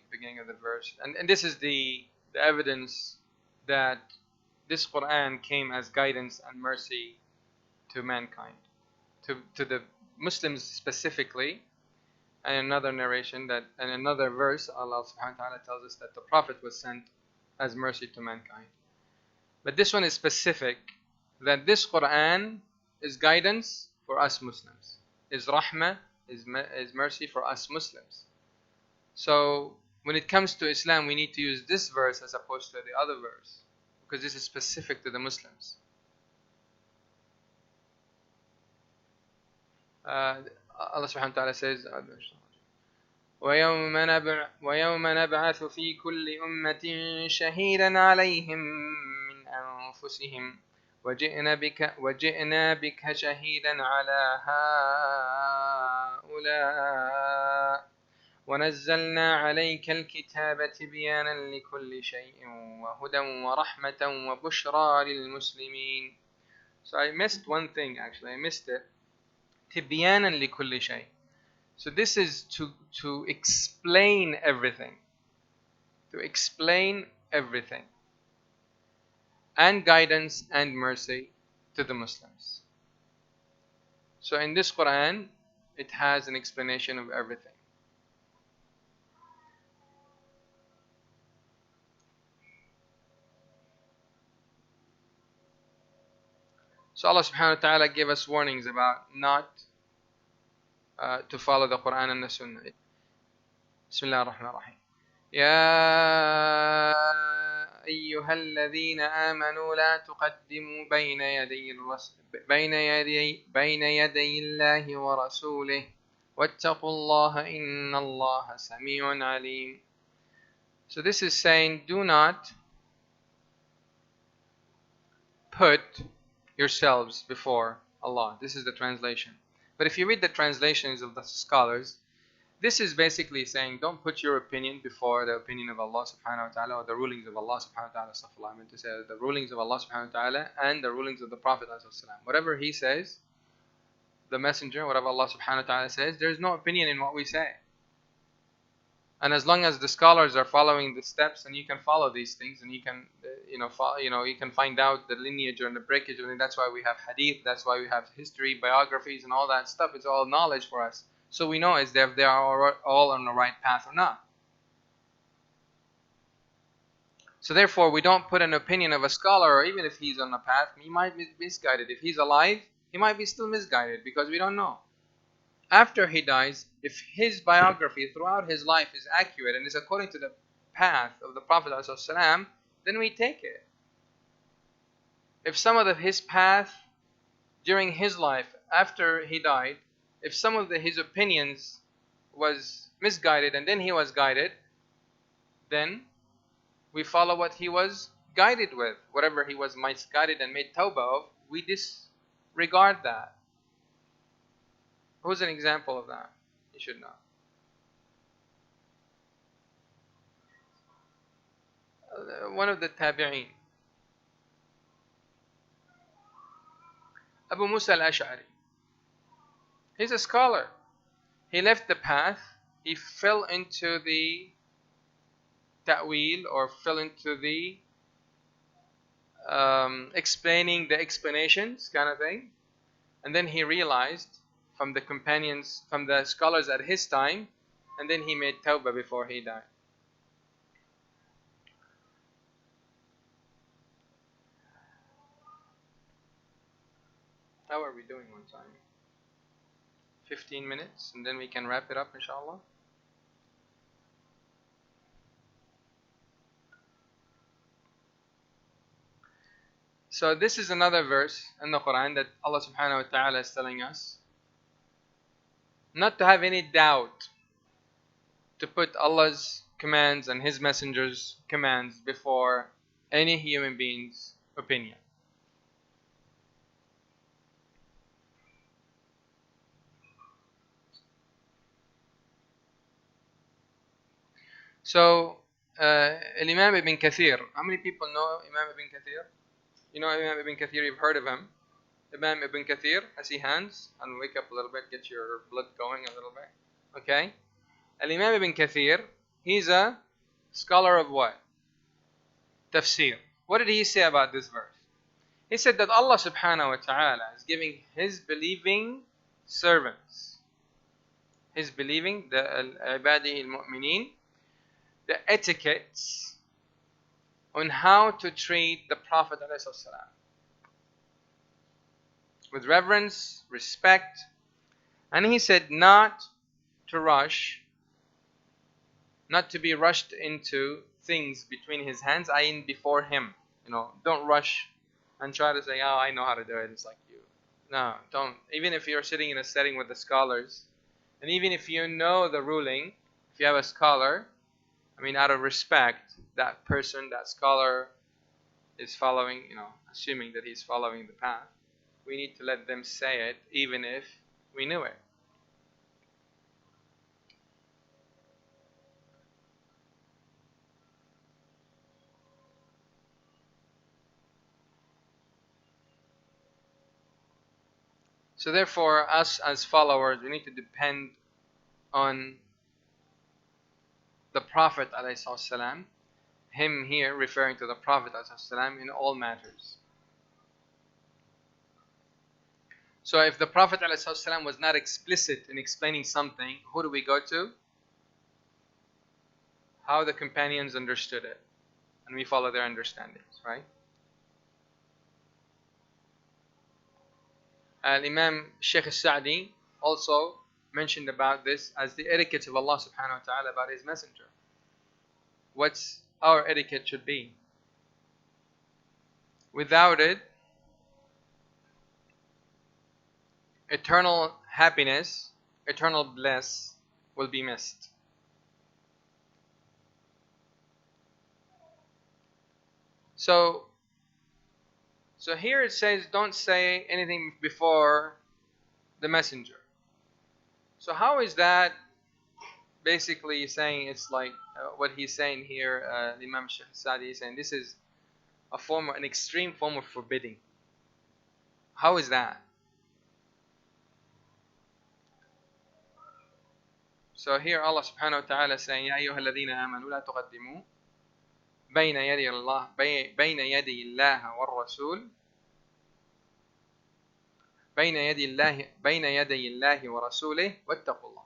beginning of the verse. And this is the evidence that this Quran came as guidance and mercy to mankind, to the Muslims specifically. And another narration that, and another verse, Allah subhanahu wa ta'ala tells us that the Prophet was sent as mercy to mankind. But this one is specific, that this Quran is guidance for us Muslims, is rahmah, is mercy for us Muslims. So when it comes to Islam, we need to use this verse as opposed to the other verse, because this is specific to the Muslims. Allah subhanahu wa ta'ala says, وَيَوْمَ نَبْعَثُ فِي كُلِّ أُمَّةٍ شَهِيدًا عَلَيْهِمْ مِنْ أَنفُسِهِمْ وَجِئْنَا بِكَ شَهِيدًا عَلَى هَؤُلَاءِ وَنَزَّلْنَا عَلَيْكَ الْكِتَابَ تِبْيَانًا لِكُلِّ شَيْءٍ وَهُدًى وَرَحْمَةً وَبُشْرَى لِلْمُسْلِمِينَ. So I missed one thing, actually. I missed it. تِبْيَانًا لِكُلِّ شَيْءٍ. So this is to explain everything. To explain everything. And guidance and mercy to the Muslims. So in this Quran, it has an explanation of everything. So Allah subhanahu wa ta'ala gave us warnings about not to follow the Quran and the Sunnah. Bismillah ar-Rahman ar-Rahim. يا أيها الذين آمنوا لا تقدموا بين يدي الله ورسوله واتقوا الله إن الله سميع عليم. So this is saying, do not put yourselves before Allah. This is the translation. But if you read the translations of the scholars, this is basically saying, don't put your opinion before the opinion of Allah subhanahu wa ta'ala, or the rulings of Allah subhanahu wa ta'ala. I meant to say the rulings of Allah subhanahu wa ta'ala and the rulings of the Prophet. Whatever he says, the messenger, whatever Allah subhanahu wa ta'ala says, there is no opinion in what we say. And as long as the scholars are following the steps, and you can follow these things, and you can, you can find out the lineage and the breakage. And that's why we have hadith. That's why we have history, biographies, and all that stuff. It's all knowledge for us. So we know if they are all on the right path or not. So therefore, we don't put an opinion of a scholar, or even if he's on the path, he might be misguided. If he's alive, he might be still misguided, because we don't know. After he dies, if his biography throughout his life is accurate and is according to the path of the Prophet ﷺ, then we take it. if some of his path during his life, after he died, if some of his opinions was misguided and then he was guided, then we follow what he was guided with. Whatever he was misguided and made tawbah of, we disregard that. Who's an example of that? You should know. One of the tabi'een, Abu Musa al-Ash'ari. He's a scholar. He left the path. He fell into the ta'wil, or fell into the explaining the explanations kind of thing. And then he realized from the companions, from the scholars at his time, and then he made tawbah before he died. How are we doing on time? 15 minutes, and then we can wrap it up, inshallah. So this is another verse in the Quran that Allah subhanahu wa ta'ala is telling us not to have any doubt, to put Allah's commands and His Messenger's commands before any human being's opinion. So, Imam Ibn Kathir. How many people know Imam Ibn Kathir? You know Imam Ibn Kathir, you've heard of him. Imam Ibn Kathir, I see hands. And wake up a little bit, get your blood going a little bit. Okay? Imam Ibn Kathir, he's a scholar of what? Tafsir. What did he say about this verse? He said that Allah subhanahu wa ta'ala is giving His believing servants, His believing, the ibadihi al-mu'mineen, the etiquettes on how to treat the Prophet ﷺ with reverence, respect, and he said not to rush, not to be rushed into things between his hands, i.e. before him. You know, don't rush and try to say, oh, I know how to do it, it's like you. No, don't. Even if you're sitting in a setting with the scholars, and even if you know the ruling, if you have a scholar, I mean, out of respect, that person, that scholar is following, you know, assuming that he's following the path. We need to let them say it, even if we knew it. So therefore, us as followers, we need to depend on the Prophet ﷺ, him here referring to the Prophet ﷺ in all matters. So if the Prophet ﷺ was not explicit in explaining something, who do we go to? How the companions understood it. And we follow their understandings, right? And Imam Shaykh al-Sa'di also mentioned about this as the etiquette of Allah subhanahu wa ta'ala about His Messenger. What's our etiquette should be. Without it, eternal happiness, eternal bliss will be missed. So here it says don't say anything before the messenger. So how is that basically saying? It's like what he's saying here, Imam Sa'di is saying this is an extreme form of forbidding. How is that? So here Allah subhanahu wa ta'ala is saying, Ya ayyuha alladhina amanu la tuqaddimu bayna yadi Allah wa rasul بين يدي الله ورسوله واتقوا الله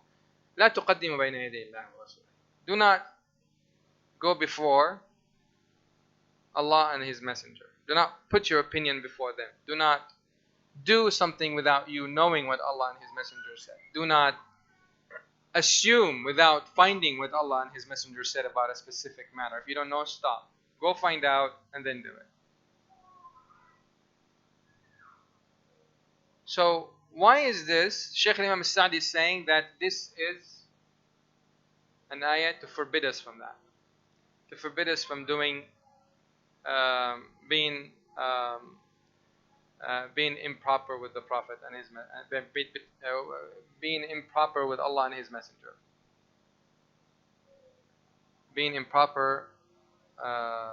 لا تقدموا بين يدي الله ورسوله. Do not go before Allah and His Messenger. Do not put your opinion before them. Do not do something without you knowing what Allah and His Messenger said. Do not assume without finding what Allah and His Messenger said about a specific matter. If you don't know, stop. Go find out and then do it. So why is this? Shaykh Imam al-Sa'di is saying that this is an ayah to forbid us from that. To forbid us from doing, being being improper with the Prophet and his being improper with Allah and His Messenger, being improper, to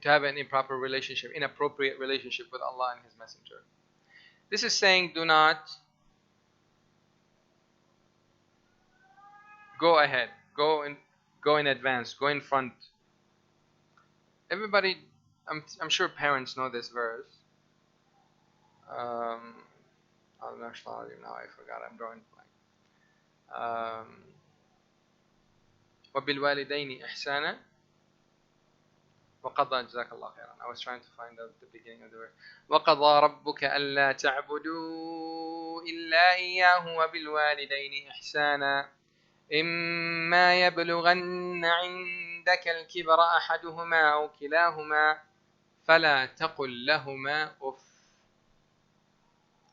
have an improper relationship, inappropriate relationship with Allah and His Messenger. This is saying, do not go ahead, go in advance, go in front. Everybody, I'm sure parents know this verse. Oh, now I forgot. I'm drawing blank. وَبِالْوَالِدَيْنِ إِحْسَانًا وَقَضَى جَزَاكَ اللَّهُ خَيْرًا. I was trying to find out the beginning of the verse. وَقَضَى رَبُّكَ أَلَّا تَعْبُدُوا إِلَّا إِيَّاهُ وَبِالْوَالِدَيْنِ إِحْسَانًا إِمَّا يَبْلُغَنَّ عِندَكَ الْكِبَرَ أَحَدُهُمَا أَوْ كِلَاهُمَا فَلَا تَقُلْ لَهُمَا أُفٍّ.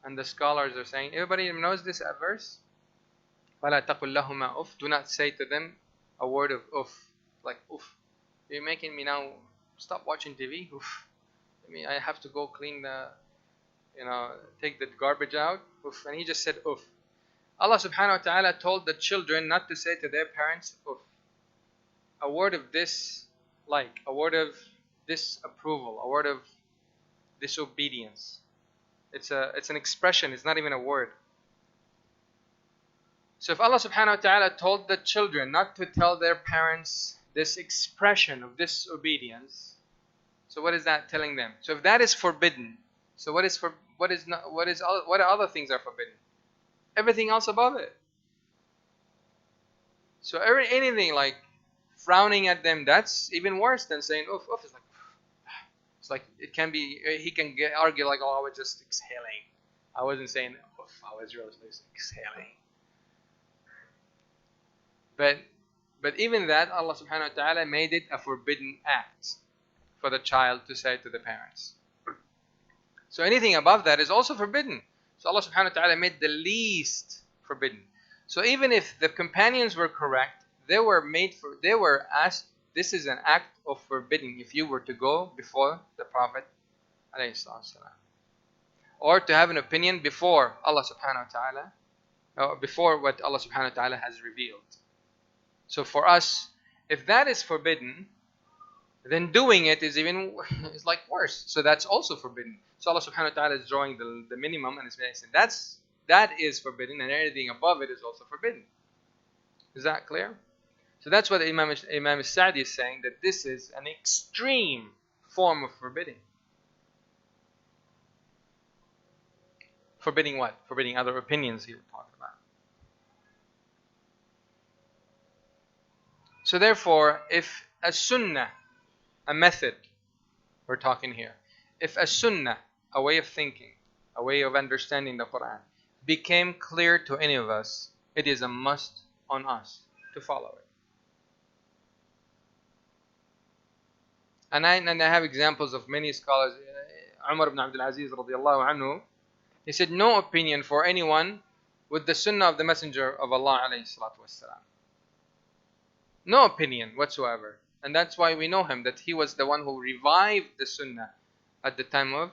And the scholars are saying, everybody knows this verse? فَلَا تَقُلْ لَهُمَا أُفٍّ. Do not say to them a word of uff, like uff. You're making me now stop watching TV. Uff. I mean, I have to go clean the, take the garbage out. Uff. And he just said uff. Allah subhanahu wa ta'ala told the children not to say to their parents uff. A word of dislike, a word of disapproval, a word of disobedience. It's an expression, it's not even a word. So if Allah subhanahu wa ta'ala told the children not to tell their parents this expression of disobedience, so what is that telling them? So if that is forbidden, so what other things are forbidden? Everything else above it. So anything like frowning at them, that's even worse than saying oof. Oof is like, it's like, it can be, he can argue like, oh, I was just exhaling. I wasn't saying oof, I was just exhaling. But even that, Allah subhanahu wa ta'ala made it a forbidden act for the child to say to the parents. So anything above that is also forbidden. So Allah subhanahu wa ta'ala made the least forbidden. So even if the companions were correct, they were asked, this is an act of forbidding if you were to go before the Prophet or to have an opinion before Allah subhanahu wa ta'ala, or before what Allah subhanahu wa ta'ala has revealed. So for us, if that is forbidden, then doing it is like worse. So that's also forbidden. So Allah subhanahu wa ta'ala is drawing the minimum and is saying that is forbidden, and anything above it is also forbidden. Is that clear? So that's what Imam al-Sa'di is saying, that this is an extreme form of forbidding. Forbidding what? Forbidding other opinions he was talking about. So therefore, if a sunnah, a method, we're talking here, if a sunnah, a way of thinking, a way of understanding the Quran, became clear to any of us, it is a must on us to follow it. And I have examples of many scholars. Ammar ibn Abdul Aziz radiallahu anhu, he said, no opinion for anyone with the sunnah of the Messenger of Allah alayhi salatu wassalam. No opinion whatsoever. And that's why we know him, that he was the one who revived the sunnah at the time of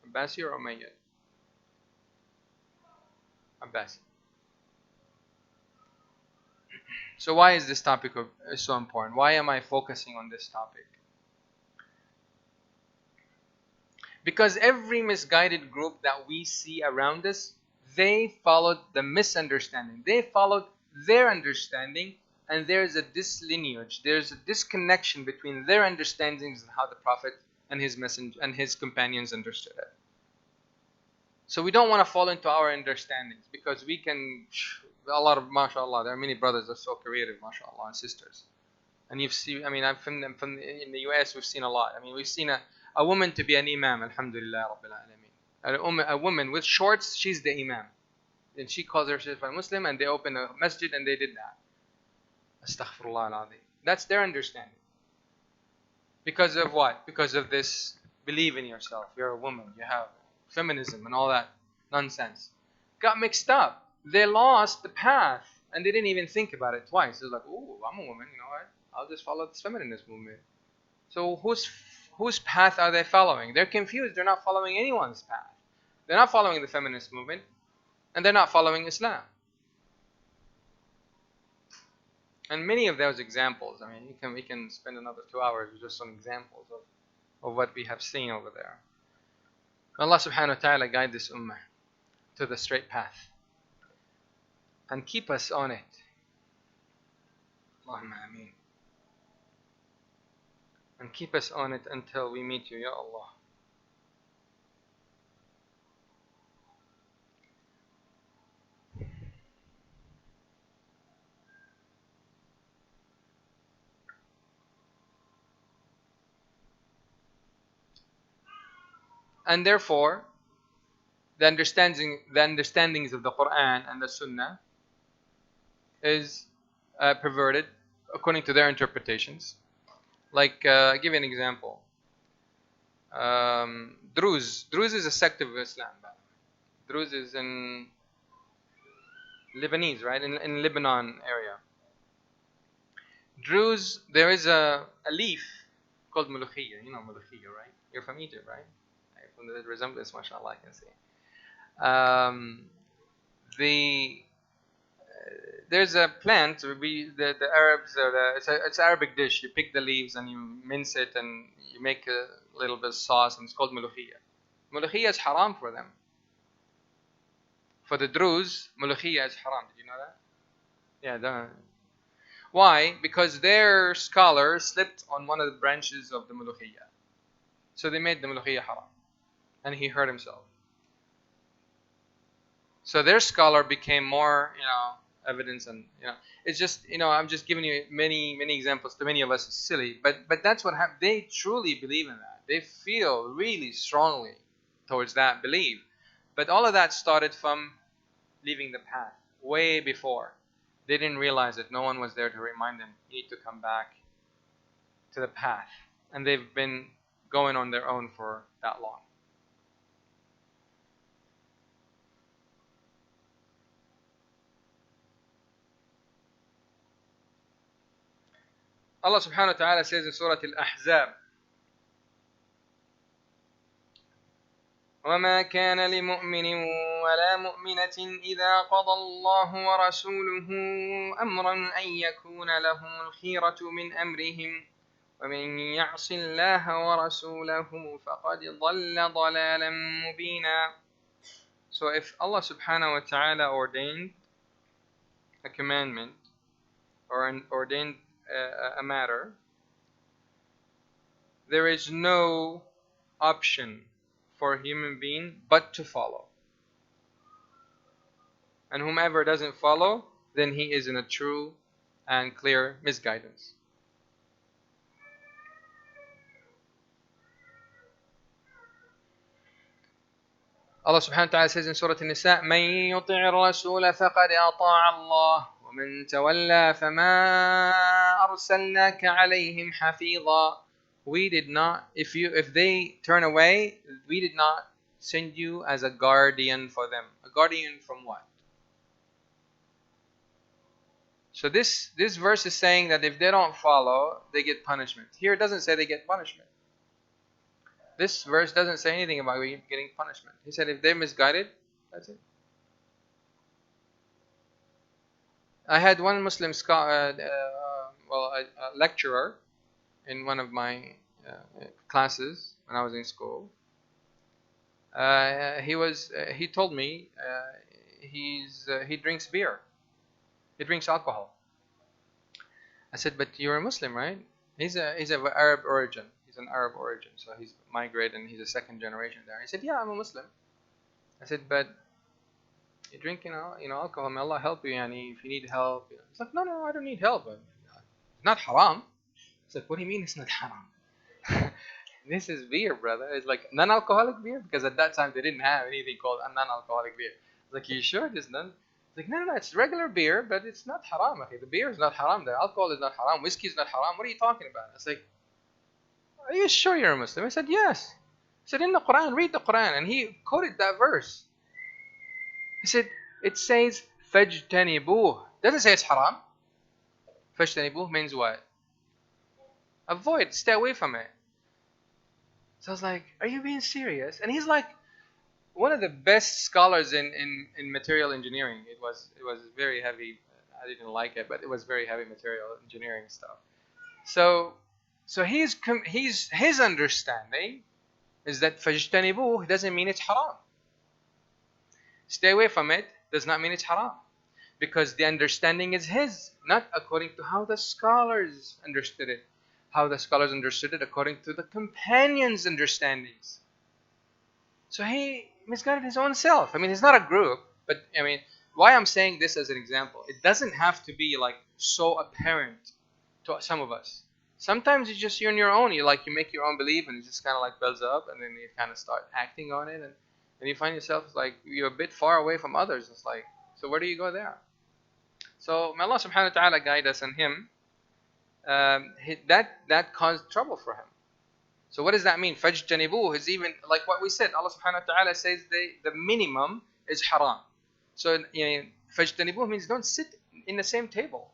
Abbasi or Umayyad? Abbasi. So why is this topic so important? Why am I focusing on this topic? Because every misguided group that we see around us, they followed the misunderstanding. They followed their understanding, and there's a dislineage, there's a disconnection between their understandings and how the Prophet and his messenger and his companions understood it. So we don't want to fall into our understandings, because we can, a lot of, mashallah, there are many brothers that are so creative, mashallah, and sisters. And you've seen, I mean, I'm from in the US, we've seen a lot. I mean, we've seen a woman to be an imam, alhamdulillah, rabbil alameen. A woman with shorts, she's the imam. And she calls herself a Muslim, and they open a masjid and they did that. Astaghfirullah al-azim. That's their understanding. Because of what? Because of this, believe in yourself. You're a woman. You have feminism and all that nonsense. Got mixed up. They lost the path and they didn't even think about it twice. It's like, oh, I'm a woman, you know what? I'll just follow this feminist movement. So whose path are they following? They're confused. They're not following anyone's path. They're not following the feminist movement, and they're not following Islam. And many of those examples, I mean, we can spend another 2 hours just on examples of what we have seen over there. Allah subhanahu wa ta'ala guide this ummah to the straight path and keep us on it. Allahumma ameen. And keep us on it until we meet you, Ya Allah. And therefore, the understandings of the Quran and the Sunnah is perverted according to their interpretations. Like, I'll give you an example. Druze is a sect of Islam. Druze is in Lebanese, right? In Lebanon area. Druze, there is a leaf called Mulukhiyya. You know Mulukhiyya, right? You're from Egypt, right? From the resemblance, mashallah, I can see. There's a plant. The Arabs, it's an Arabic dish. You pick the leaves and you mince it and you make a little bit of sauce, and it's called Mulukhiyya. Mulukhiyya is haram for them. For the Druze, Mulukhiyya is haram. Did you know that? Yeah. Why? Because their scholar slipped on one of the branches of the Mulukhiyya. So they made the Mulukhiyya haram. And he hurt himself. So their scholar became more, evidence, and it's just, I'm just giving you many examples. To many of us, it's silly, but that's what happened. They truly believe in that. They feel really strongly towards that belief. But all of that started from leaving the path way before. They didn't realize that no one was there to remind them, you need to come back to the path. And they've been going on their own for that long. Allah subhanahu wa ta'ala says in Surah Al-Ahzab, وَمَا كَانَ لِمُؤْمِنٍ وَلَا مُؤْمِنَةٍ إِذَا قَضَى اللَّهُ وَرَسُولُهُ أَمْرًا أَن يَكُونَ لَهُمُ الْخِيرَةُ مِنْ أَمْرِهِمْ وَمَن يَعْصِ اللَّهَ وَرَسُولَهُ فَقَدْ ضَلَّ ضَلَالًا مُبِينًا. So if Allah subhanahu wa ta'ala ordained a commandment or ordained a matter, there is no option for a human being but to follow. And whomever doesn't follow, then he is in a true and clear misguidance. Allah subhanahu wa ta'ala says in Surah An-Nisa, مَن يُطِعِ الرَّسُولَ فَقَدْ أَطَاعَ اللَّهَ وَمَن تَوَلَّى فَمَا أَرْسَلْنَاكَ عَلَيْهِمْ حَفِيظًا. We did not, if they turn away, we did not send you as a guardian for them. A guardian from what? So this verse is saying that if they don't follow, they get punishment. Here it doesn't say they get punishment. This verse doesn't say anything about getting punishment. He said if they're misguided, that's it. I had one Muslim scholar, a lecturer in one of my classes when I was in school. He told me he drinks beer. He drinks alcohol. I said, but you're a Muslim, right? He's of Arab origin. He's an Arab origin, so he's migrated and he's a second generation there. He said, yeah, I'm a Muslim. I said, but you drink, alcohol. May Allah help you, if you need help. He's like, no, I don't need help. It's not haram. I said, what do you mean it's not haram? This is beer, brother. It's like non-alcoholic beer, because at that time they didn't have anything called a non-alcoholic beer. It's like, you sure there's none? It's like, no, it's regular beer, but it's not haram. Okay, the beer is not haram. The alcohol is not haram. Whiskey is not haram. What are you talking about? It's like, are you sure you're a Muslim? I said, yes. I said, in the Quran, read the Quran. And he quoted that verse. He said, it says فَاجْتَنِبُوهُ. Doesn't say it's haram. فَاجْتَنِبُوهُ means what? Avoid, stay away from it. So I was like, are you being serious? And he's like one of the best scholars in material engineering. It was very heavy. I didn't like it, but it was very heavy material engineering stuff. So his understanding is that فَاجْتَنِبُوهُ doesn't mean it's haram. Stay away from it does not mean it's haram. Because the understanding is his, not according to how the scholars understood it. How the scholars understood it according to the companions' understandings. So he misguided his own self. I mean, he's not a group, but I mean, why I'm saying this as an example, it doesn't have to be like so apparent to some of us. Sometimes it's just you're on your own. You make your own belief, and it just kind of like builds up, and then you kind of start acting on it, and you find yourself like you're a bit far away from others. It's like, so where do you go there? So may Allah subhanahu wa ta'ala guide us and him. That caused trouble for him. So what does that mean? فَاجْتَنِبُوهُ is even like what we said. Allah subhanahu wa ta'ala says the minimum is haram. So فَاجْتَنِبُوهُ means don't sit in the same table.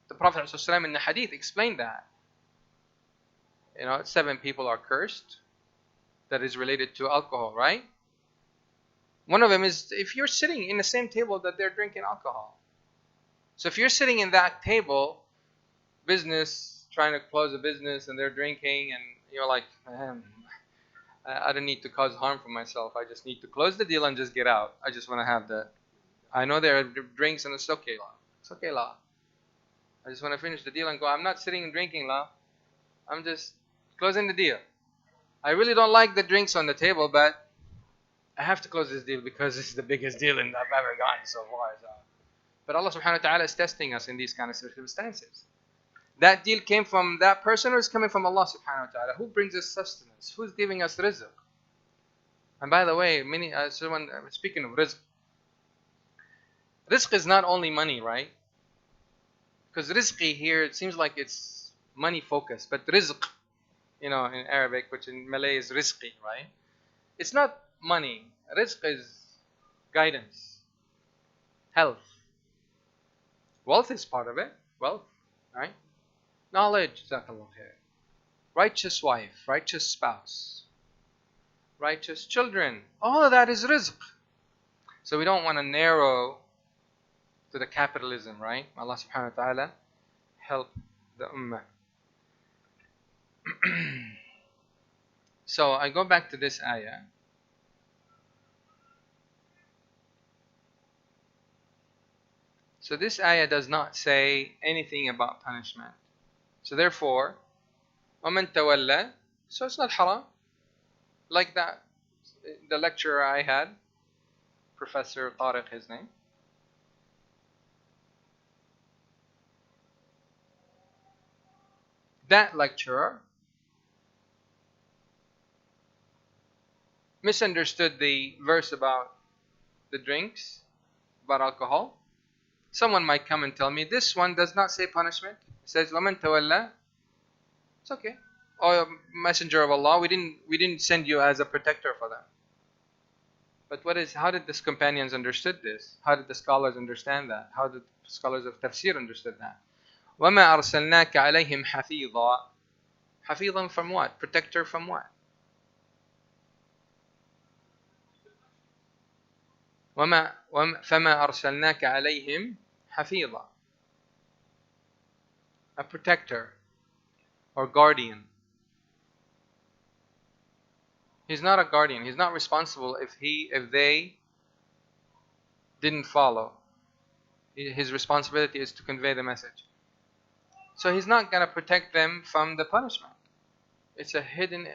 The Prophet ﷺ in the hadith explained that. 7 people are cursed. That is related to alcohol, right? One of them is if you're sitting in the same table that they're drinking alcohol. So if you're sitting in that table, trying to close a business, and they're drinking, and you're like, man, I don't need to cause harm for myself. I just need to close the deal and just get out. I just want to have that. I know there are drinks, and it's okay, la. It's okay, la. I just want to finish the deal and go. I'm not sitting and drinking, la. I'm just closing the deal. I really don't like the drinks on the table, but I have to close this deal because this is the biggest deal I've ever gotten so far. So. But Allah subhanahu wa ta'ala is testing us in these kind of circumstances. That deal came from that person, or is coming from Allah subhanahu wa ta'ala? Who brings us sustenance? Who's giving us rizq? And by the way, speaking of rizq is not only money, right? Because rizqi here, it seems like it's money focused, but rizq, in Arabic, which in Malay is rizqi, right? It's not money. Rizq is guidance, health. Wealth is part of it. Wealth, right? Knowledge, jazakallah khair. Righteous wife, righteous spouse, righteous children. All of that is rizq. So we don't want to narrow to the capitalism, right? Allah subhanahu wa ta'ala help the ummah. So I go back to this ayah. So this ayah does not say anything about punishment. So therefore, وَمَنْ تَوَلَّى, so it's not haram. Like that, the lecturer I had, Professor Tariq, his name. That lecturer misunderstood the verse about the drinks, about alcohol. Someone might come and tell me, this one does not say punishment. It says, وَمَنْ تَوَلَّى. It's okay. Oh, Messenger of Allah, we didn't send you as a protector for them. But how did the companions understood this? How did the scholars understand that? How did the scholars of tafsir understood that? وَمَا أَرْسَلْنَاكَ عَلَيْهِمْ حَفِيظًا. حَفِيظًا from what? Protector from what? فَمَا أَرْسَلْنَاكَ عَلَيْهِمْ حَفِيظًا. A protector or guardian. He's not a guardian. He's not responsible if they didn't follow. His responsibility is to convey the message. So he's not going to protect them from the punishment. It's a hidden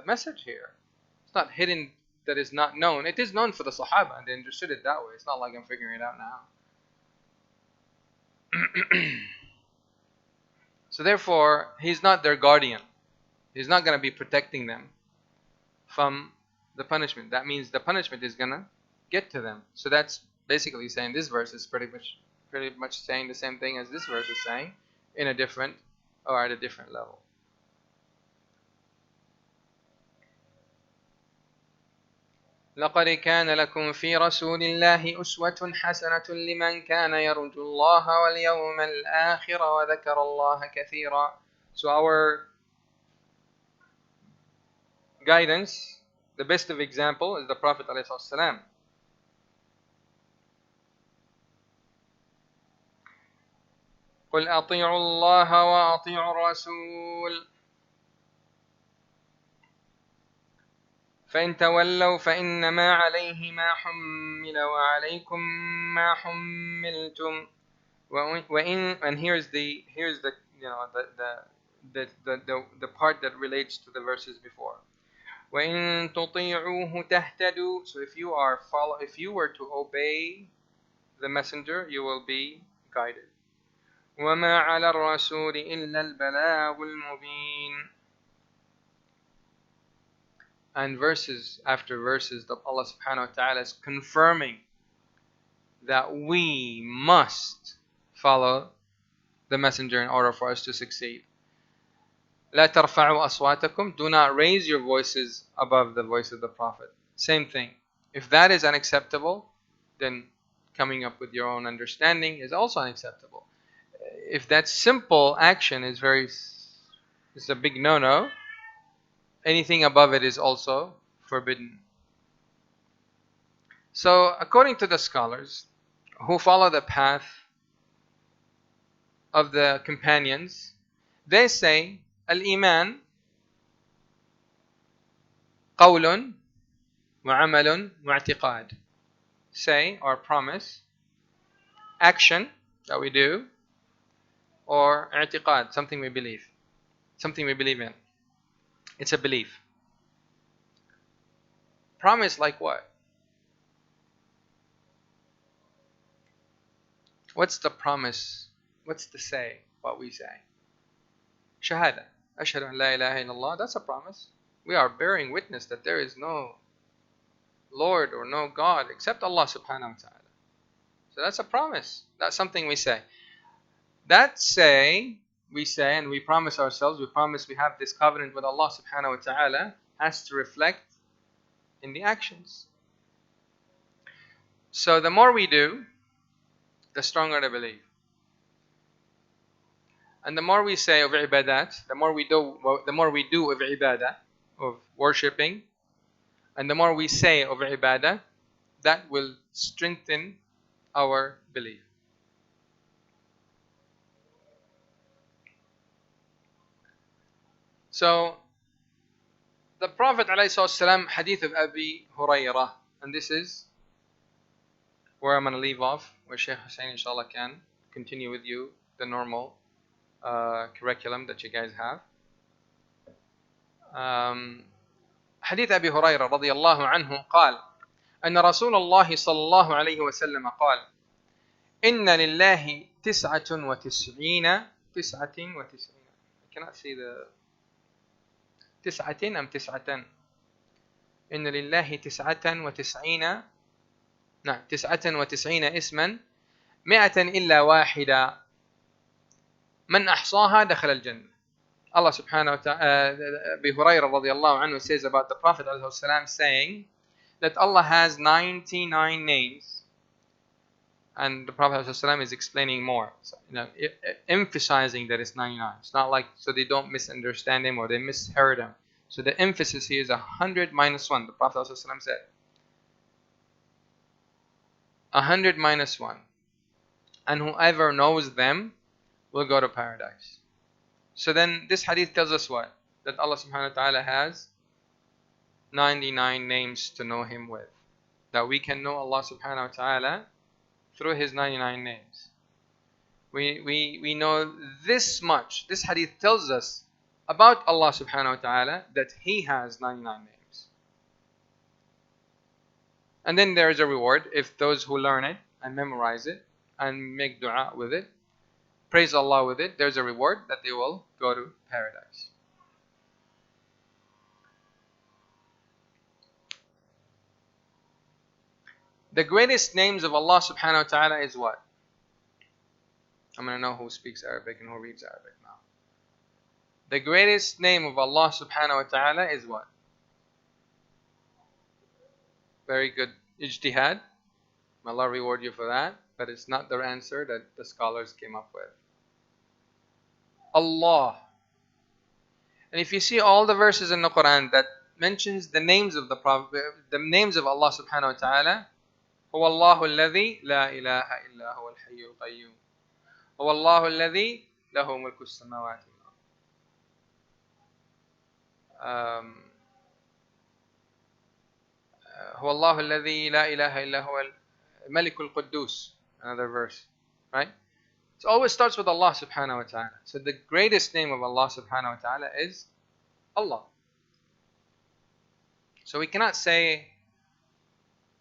message here. It's not hidden that is not known. It is known for the Sahaba, and they understood it that way. It's not like I'm figuring it out now. So therefore, he's not their guardian. He's not going to be protecting them from the punishment. That means the punishment is going to get to them. So that's basically saying this verse is pretty much saying the same thing as this verse is saying, in a different or at a different level. لقد كان لكم في رسول الله أسوة حسنة لمن كان يرجو الله واليوم الآخر وذكر الله كثيرا. So our guidance, the best of example is the Prophet ﷺ. قل أطيعوا الله وأطيعوا الرسول فإن تولوا فإنما عليه ما حمل وعليكم ما حملتم وإن, and here's the you know the part that relates to the verses before. وإن تطيعوه تهتدوا. So if you were to obey the messenger, you will be guided. وما على الرسول إلا البلاغ المبين. And verses after verses that Allah subhanahu wa ta'ala is confirming that we must follow the messenger in order for us to succeed. لا ترفعوا أصواتكم. Do not raise your voices above the voice of the Prophet. Same thing. If that is unacceptable, then coming up with your own understanding is also unacceptable. If that simple action is a big no-no, anything above it is also forbidden. So according to the scholars who follow the path of the companions, they say al-iman قول وعمل واعتقاد. Say or promise, action that we do, or i'tiqad, something we believe in. It's a belief. Promise like what? What's the promise? What's the say? What we say? Shahada. Ashhadu an la ilaha illallah. That's a promise. We are bearing witness that there is no Lord or no God except Allah subhanahu wa ta'ala. So that's a promise. That's something we say. That say, we say and we promise ourselves, we promise we have this covenant with Allah subhanahu wa ta'ala, has to reflect in the actions. So the more we do, the stronger the belief. And the more we say of ibadat, the more we do of ibadah, of worshipping, and the more we say of ibadah, that will strengthen our belief. So the Prophet ﷺ, hadith of Abi Hurairah, and this is where I'm going to leave off, where Shaykh Hussein inshallah can continue with you the normal curriculum that you guys have. حديث أبي هريرة رضي الله عنه قال أن رسول الله صلى الله عليه وسلم قال إن لله 99 I cannot see the 9 أم 9 إن لله 99 نعم 99 اسما 100 إلا واحدة من أحصاها دخل الجنة. Allah subhanahu wa ta'ala, Abu Hurairah radiallahu anhu says about the Prophet ﷺ saying that Allah has 99 names, and the Prophet ﷺ is explaining more, so, emphasizing that it's 99. It's not like so they don't misunderstand him or they misheard him. So the emphasis here is 100 minus 1. The Prophet ﷺ said 100 minus 1, and whoever knows them will go to paradise. So then this hadith tells us what? That Allah subhanahu wa ta'ala has 99 names to know Him with. That we can know Allah subhanahu wa ta'ala through His 99 names. We know this much. This hadith tells us about Allah subhanahu wa ta'ala that He has 99 names. And then there is a reward if those who learn it and memorize it and make dua with it, praise Allah with it, there's a reward that they will go to paradise. The greatest names of Allah subhanahu wa ta'ala is what? I'm going to know who speaks Arabic and who reads Arabic now. The greatest name of Allah subhanahu wa ta'ala is what? Very good ijtihad. May Allah reward you for that. But it's not the answer that the scholars came up with. Allah. And if you see all the verses in the Quran that mentions the names of the Prophet, the names of Allah subhanahu wa ta'ala, هو الله الذي لا إله إلا هو الحي القيوم هو الله الذي له ملك السماوات والأرض هو الله الذي لا إله إلا هو الملك القدوس. Another verse, right? It always starts with Allah subhanahu wa ta'ala. So the greatest name of Allah subhanahu wa ta'ala is Allah. So we cannot say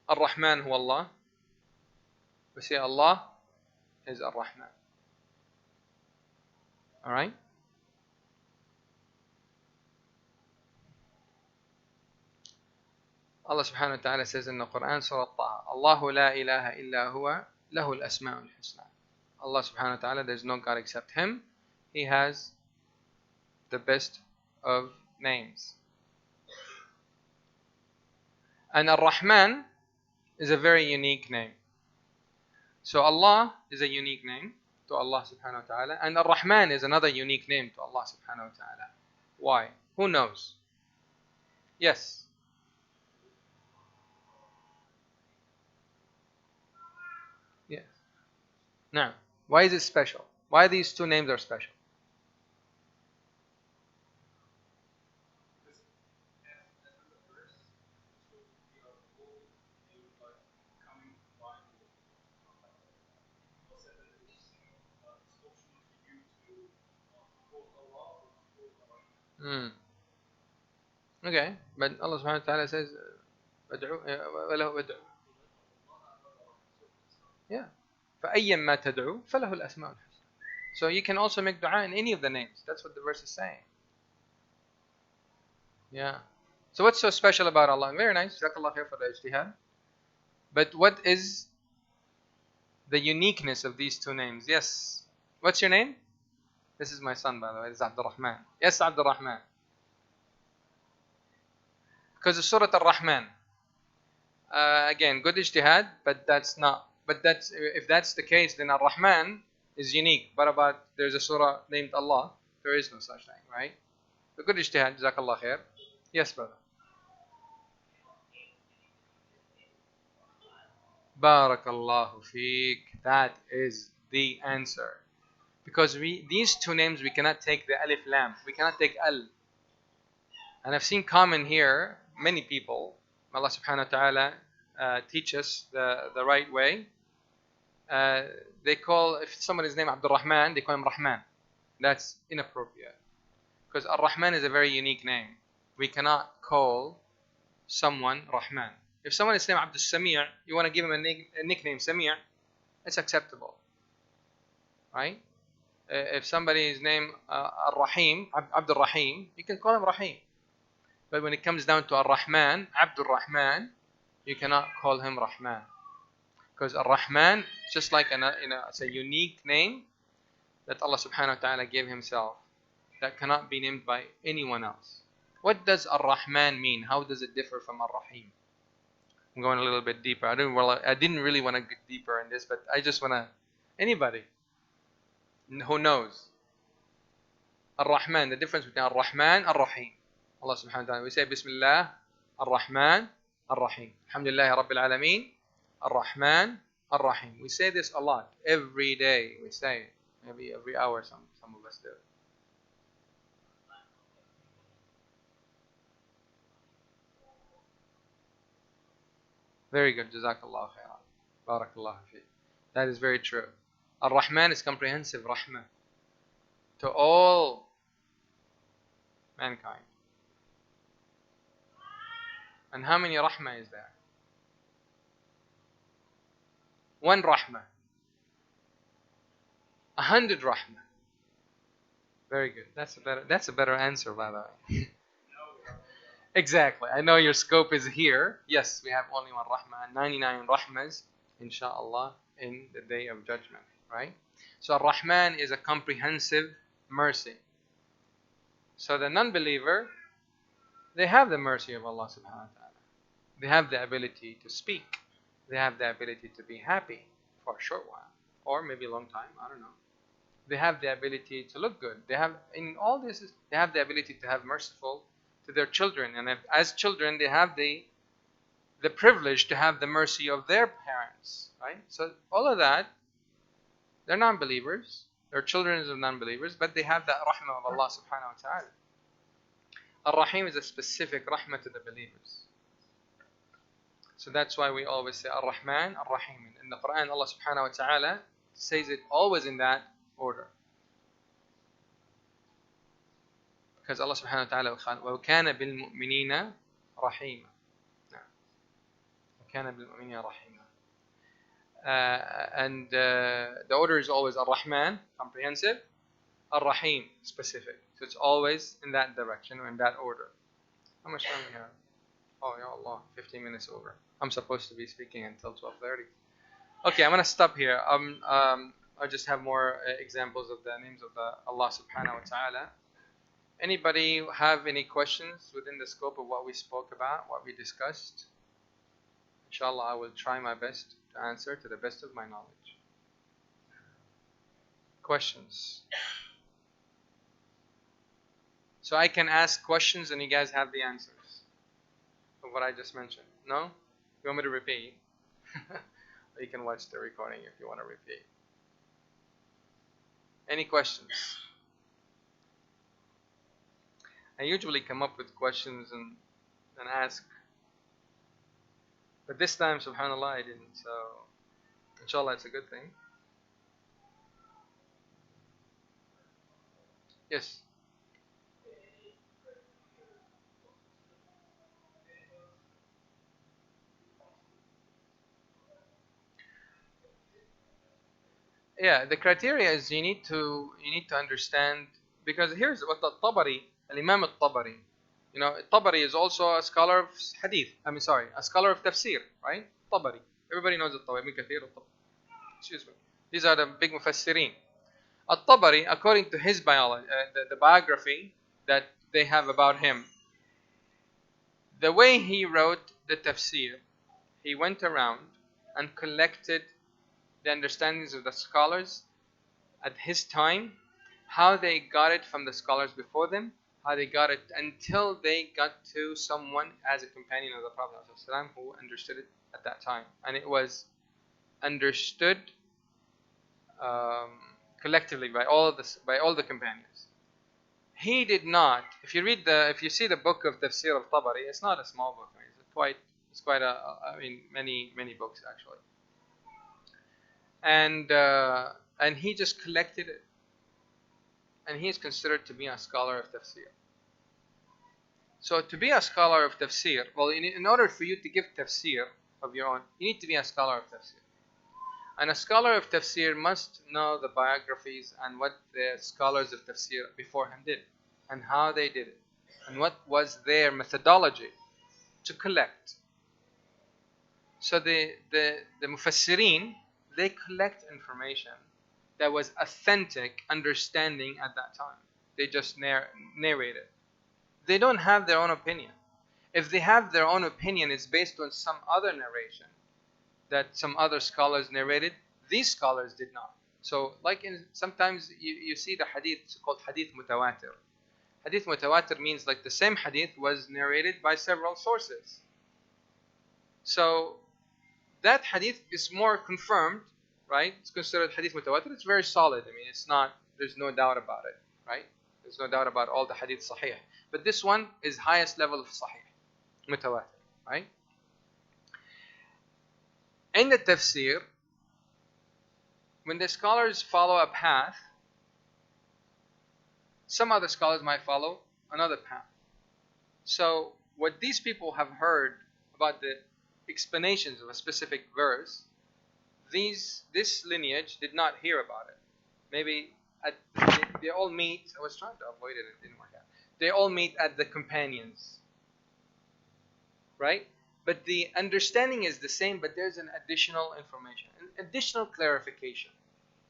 Ar-Rahman huwa Allah. We say Allah is Ar-Rahman. Alright? Allah subhanahu wa ta'ala says in the Quran, Surah Taha, Allahu la ilaha illa huwa lahu al-asma'ul husna. Allah subhanahu wa ta'ala, there's no God except Him. He has the best of names. And Ar-Rahman is a very unique name. So Allah is a unique name to Allah subhanahu wa ta'ala. And Ar-Rahman is another unique name to Allah subhanahu wa ta'ala. Why? Who knows? Yes. Yes. Now, why is it special? Why these two names are special? Okay, but Allah subhanahu wa ta'ala says, yeah. فَأَيًّا مَا تَدْعُو فَلَهُ الْأَسْمَاءُ الْحُسْنَى. So you can also make dua in any of the names. That's what the verse is saying. Yeah. So what's so special about Allah? Very nice. Jazakallah khair for the ijtihad. But what is the uniqueness of these two names? Yes. What's your name? This is my son, by the way. This is Abdul Rahman. Yes, Abdul Rahman. Because of Surah Ar-Rahman. Again, good ijtihad, but that's not. But that's, if that's the case, then Ar-Rahman is unique. But about there's a surah named Allah, there is no such thing, right? The good ijtihad, jazakallah khair. Yes, brother. Barakallahu feek. That is the answer. Because these two names, we cannot take the alif lam. We cannot take al. And I've seen common here, many people, Allah subhanahu wa ta'ala teach us the right way. They call, if somebody's name Abdul Rahman, they call him Rahman. That's inappropriate. Because Ar-Rahman is a very unique name. We cannot call someone Rahman. If someone is named Abdul Sami', you want to give him a nickname, Sami', it's acceptable. Right? If somebody is named Ar-Rahim, Abdul Rahim, you can call him Rahim. But when it comes down to Ar-Rahman, Abdul Rahman, you cannot call him Rahman. Because Ar-Rahman, just like it's a unique name that Allah subhanahu wa ta'ala gave Himself, that cannot be named by anyone else. What does Ar-Rahman mean? How does it differ from Ar-Rahim? I'm going a little bit deeper. I didn't really want to get deeper in this, but I just want to, anybody who knows Ar-Rahman, the difference between Ar-Rahman and Ar-Rahim. Allah subhanahu wa ta'ala, we say Bismillah, Ar-Rahman, Ar-Rahim. Alhamdulillah Rabbil Alameen, Ar-Rahman, Ar-Rahim. We say this a lot. Every day we say it. Maybe every hour some of us do. Very good. Jazakallah khairan. Barakallah fi. That is very true. Ar-Rahman is comprehensive rahmah to all mankind. And how many rahmah is there? One rahmah. 100 rahmah. Very good. That's a better answer, by the way. Exactly. I know your scope is here. Yes, we have only one rahmah, 99 rahmas, inshallah, in the day of judgment. Right? So Ar-Rahman is a comprehensive mercy. So the non-believer, they have the mercy of Allah subhanahu wa ta'ala. They have the ability to speak. They have the ability to be happy for a short while, or maybe a long time, I don't know. They have the ability to look good. They have, in all this, they have the ability to have merciful to their children. And if, as children, they have the privilege to have the mercy of their parents, right? So all of that, they're non-believers. They're children of non-believers, but they have that rahmah of Allah subhanahu wa ta'ala. Ar-Rahim is a specific rahmah to the believers. So that's why we always say Ar-Rahman, Ar-Rahim. In the Quran, Allah subhanahu wa ta'ala says it always in that order. Because Allah subhanahu wa ta'ala وَكَانَ بِالْمُؤْمِنِينَ رَحِيمًا. وَكَانَ بِالْمُؤْمِنِينَ رَحِيمًا. And the order is always Ar-Rahman, comprehensive, Ar-Rahim, specific. So it's always in that direction or in that order. How much time do we have? Oh, ya Allah, 15 minutes over. I'm supposed to be speaking until 12:30. Okay, I'm going to stop here. I'll just have more examples of the names of Allah subhanahu wa ta'ala. Anybody have any questions within the scope of what we spoke about, what we discussed? Inshallah, I will try my best to answer to the best of my knowledge. Questions? So I can ask questions and you guys have the answers of what I just mentioned. No? You want me to repeat? You can watch the recording if you want to repeat. Any questions? I usually come up with questions and ask. But this time, subhanAllah, I didn't. So, inshallah, it's a good thing. Yes? Yeah, the criteria is you need to understand, because here's what Al-Tabari, Al-Imam Al-Tabari, you know, Al-Tabari is also a scholar of hadith, a scholar of tafsir, right? Tabari, everybody knows Al-Tabari, Ibn Kathir, Al-Tabari. Excuse me. These are the big mufassirin. Al-Tabari, according to his biology, the biography that they have about him, the way he wrote the tafsir, he went around and collected the understandings of the scholars at his time, how they got it from the scholars before them, how they got it until they got to someone as a companion of the Prophet ﷺ who understood it at that time. And it was understood collectively by all the companions. He did not. If you see the book of Tafsir of Tabari, it's not a small book. I mean, it's quite many books actually. And he just collected it, and he is considered to be a scholar of tafsir. So to be a scholar of tafsir, well, in order for you to give tafsir of your own, you need to be a scholar of tafsir. And a scholar of tafsir must know the biographies and what the scholars of tafsir before him did, and how they did it, and what was their methodology to collect. So the mufassirin, they collect information that was authentic understanding at that time. They just narrate it. They don't have their own opinion. If they have their own opinion, it's based on some other narration that some other scholars narrated. These scholars did not. So, sometimes you see the hadith, it's called hadith mutawatir. Hadith mutawatir means like the same hadith was narrated by several sources. So that hadith is more confirmed, right? It's considered hadith mutawatir. It's very solid. I mean, there's no doubt about it, right? There's no doubt about all the hadith sahih. But this one is highest level of sahih, mutawatir, right? In the tafsir, when the scholars follow a path, some other scholars might follow another path. So what these people have heard about the explanations of a specific verse, this lineage did not hear about it. Maybe they all meet. I was trying to avoid it, it didn't work out. They all meet at the companions, right? But the understanding is the same, but there's an additional information, an additional clarification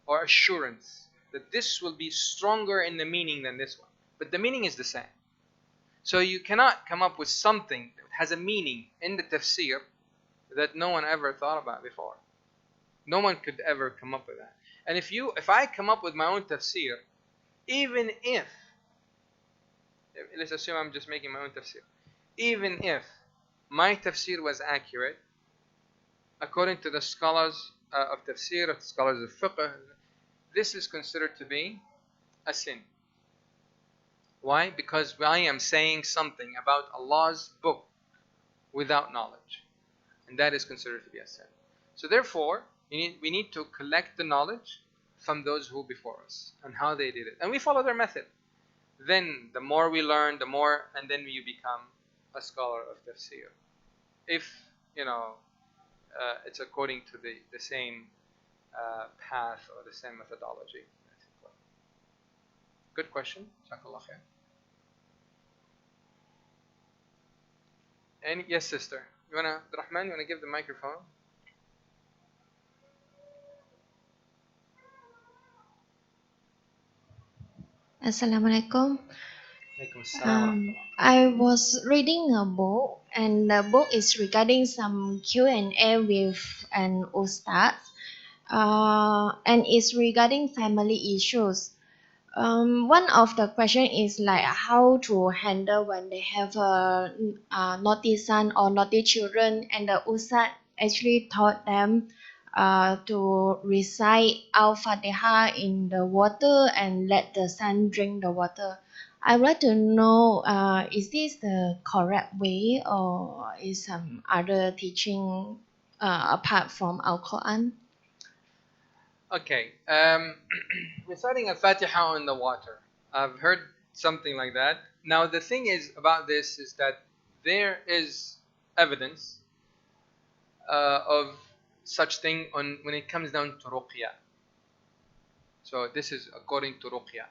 or assurance that this will be stronger in the meaning than this one. But the meaning is the same. So you cannot come up with something that has a meaning in the tafsir that no one ever thought about before. No one could ever come up with that. And if I come up with my own tafsir, even if, let's assume I'm just making my own tafsir, even if my tafsir was accurate, according to the scholars of tafsir, of scholars of fiqh, this is considered to be a sin. Why? Because I am saying something about Allah's book without knowledge, and that is considered to be a sin. So therefore, we need to collect the knowledge from those who before us and how they did it, and we follow their method. Then the more we learn, the more, and then you become a scholar of tafsir. If it's according to the same path or the same methodology. Good question. Jazakallah khair. And yes, sister. Rahman, you wanna give the microphone? Assalamualaikum. I was reading a book, and the book is regarding some Q&A with an ustad, and it's regarding family issues. One of the question is like how to handle when they have a naughty son or naughty children, and the ustad actually taught them to recite Al-Fatiha in the water and let the son drink the water. I would like to know, is this the correct way, or is some other teaching apart from Al Quran? Okay. Reciting Al-Fatiha in the water. I've heard something like that. Now the thing is about this is that there is evidence of such thing when it comes down to ruqya. So this is according to ruqya.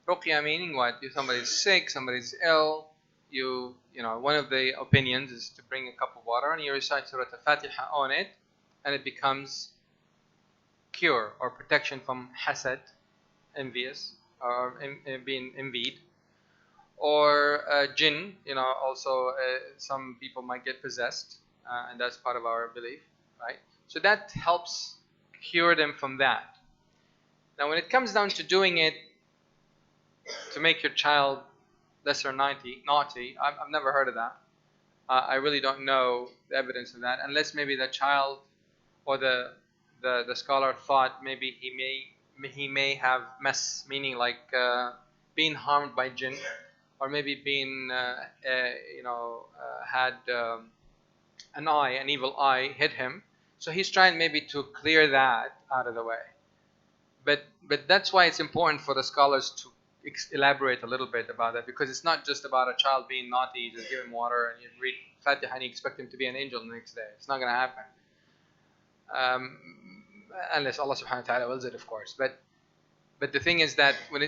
Ruqya meaning what? If somebody's sick, somebody's ill, one of the opinions is to bring a cup of water and you recite Surah Al-Fatiha on it, and it becomes cure or protection from hasad, envious, or being envied, or jinn. Also some people might get possessed, and that's part of our belief, right? So that helps cure them from that. Now when it comes down to doing it to make your child lesser naughty, I've never heard of that. I really don't know the evidence of that, unless maybe the child or the scholar thought maybe he may have mess, meaning like being harmed by jinn, or maybe being had an evil eye hit him, so he's trying maybe to clear that out of the way. But that's why it's important for the scholars to elaborate a little bit about that, because it's not just about a child being naughty, you just give him water and you read Fatiha and you expect him to be an angel the next day. It's not going to happen. Unless Allah subhanahu wa ta'ala wills it, of course. But the thing is that when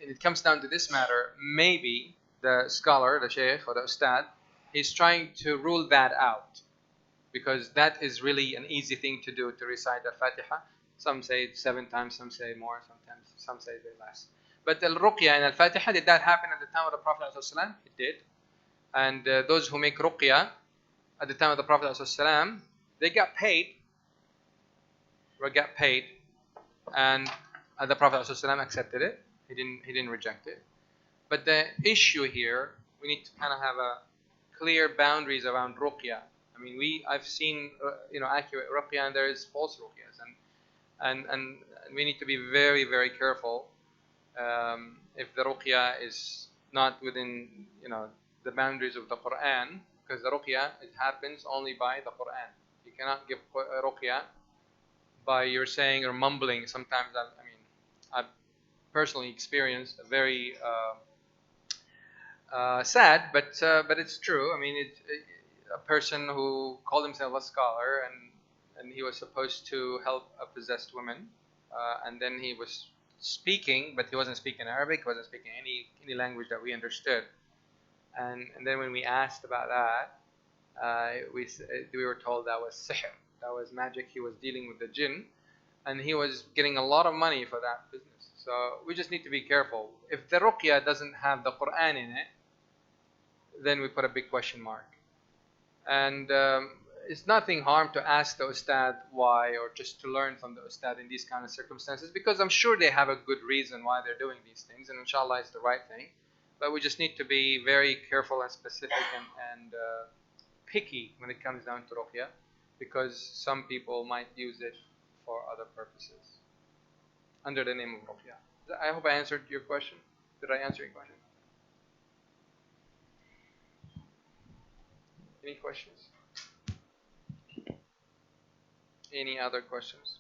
it comes down to this matter, maybe the scholar, the shaykh or the ustad, is trying to rule that out, because that is really an easy thing to do, to recite Al-Fatiha. Some say it 7 times, some say more, some say it less. But Al-Ruqya and Al-Fatiha, did that happen at the time of the Prophet ﷺ? It did. And those who make Ruqya at the time of the Prophet ﷺ, they got paid, and the Prophet ﷺ accepted it. He didn't reject it. But the issue here, we need to kind of have a clear boundaries around Ruqya. I mean, I've seen accurate Ruqya, and there is false Ruqyas, and we need to be very, very careful if the Ruqya is not within the boundaries of the Quran, because the Ruqya, it happens only by the Quran. You cannot give Ruqya by your saying or mumbling. Sometimes I've personally experienced a very sad, but it's true. I mean, it's a person who called himself a scholar, and he was supposed to help a possessed woman, and then he was speaking, but he wasn't speaking Arabic, he wasn't speaking any language that we understood. And then when we asked about that, we were told that was sihr, that was magic. He was dealing with the jinn, and he was getting a lot of money for that business. So we just need to be careful. If the ruqya doesn't have the Quran in it, then we put a big question mark. And it's nothing harm to ask the ustad why, or just to learn from the ustad in these kind of circumstances, because I'm sure they have a good reason why they're doing these things, and inshallah it's the right thing. But we just need to be very careful and specific and picky when it comes down to ruqya, because some people might use it for other purposes under the name of ruqya. I hope I answered your question. Did I answer your question? Any questions? Any other questions?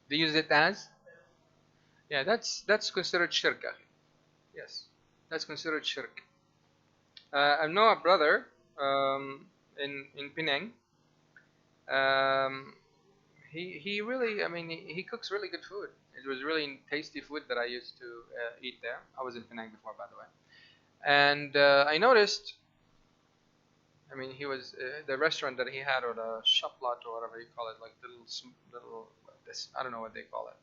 They use it as? Yeah, that's considered shirk. Yes, that's considered shirk. I know a brother in Penang. Um, he really, I mean, he cooks really good food. It was really tasty food that I used to eat there. I was in Penang before, by the way. And I noticed, I mean, he was the restaurant that he had, or the shop lot, or whatever you call it, like the little this, I don't know what they call it.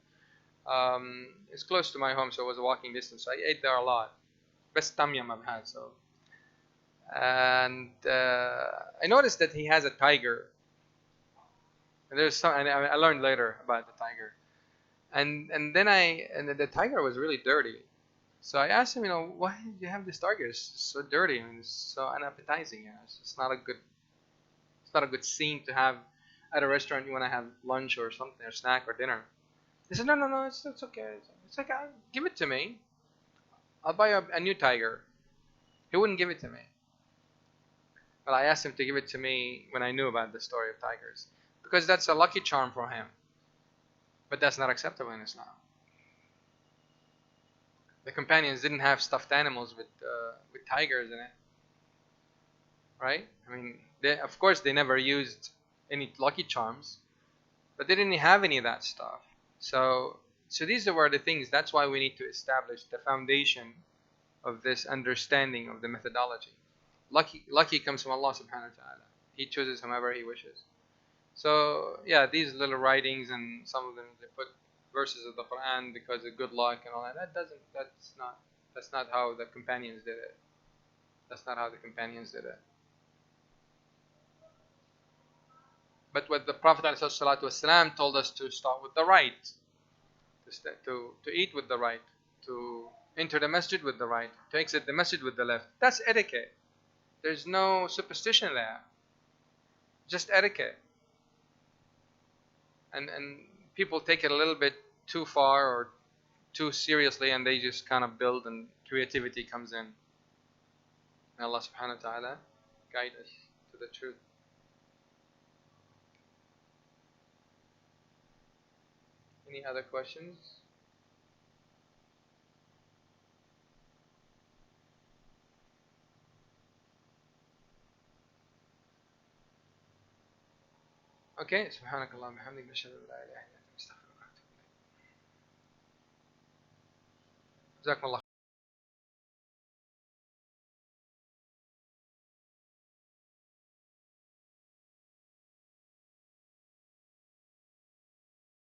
It's close to my home, so it was a walking distance. So I ate there a lot. Best tom yum I've had. So, and I noticed that he has a tiger. And there's some, and I learned later about the tiger. And then the tiger was really dirty. So I asked him, why do you have this tiger? It's so dirty and it's so unappetizing. It's not a good scene to have at a restaurant. You want to have lunch or something, or snack or dinner. He said, no, it's okay. It's like, give it to me. I'll buy a new tiger. He wouldn't give it to me. Well, I asked him to give it to me when I knew about the story of tigers, because that's a lucky charm for him. But that's not acceptable in Islam. The companions didn't have stuffed animals with tigers in it, right? I mean, of course they never used any lucky charms, but they didn't have any of that stuff. So these were the things. That's why we need to establish the foundation of this understanding of the methodology. Lucky comes from Allah subhanahu wa ta'ala. He chooses whomever He wishes. So yeah, these little writings, and some of them they put verses of the Quran because of good luck and all that. That's not how the companions did it. That's not how the companions did it. But what the Prophet ﷺ told us to start with the right, to eat with the right, to enter the masjid with the right, to exit the masjid with the left. That's etiquette. There's no superstition there. Just etiquette. And people take it a little bit too far or too seriously, and they just kind of build, and creativity comes in. May Allah subhanahu wa ta'ala guide us to the truth. Any other questions? Okay, subhanakallah bihamdik nashhadu an la ilaha illa anta nastaghfiruka wa natubu ilayk. Jazakumullah.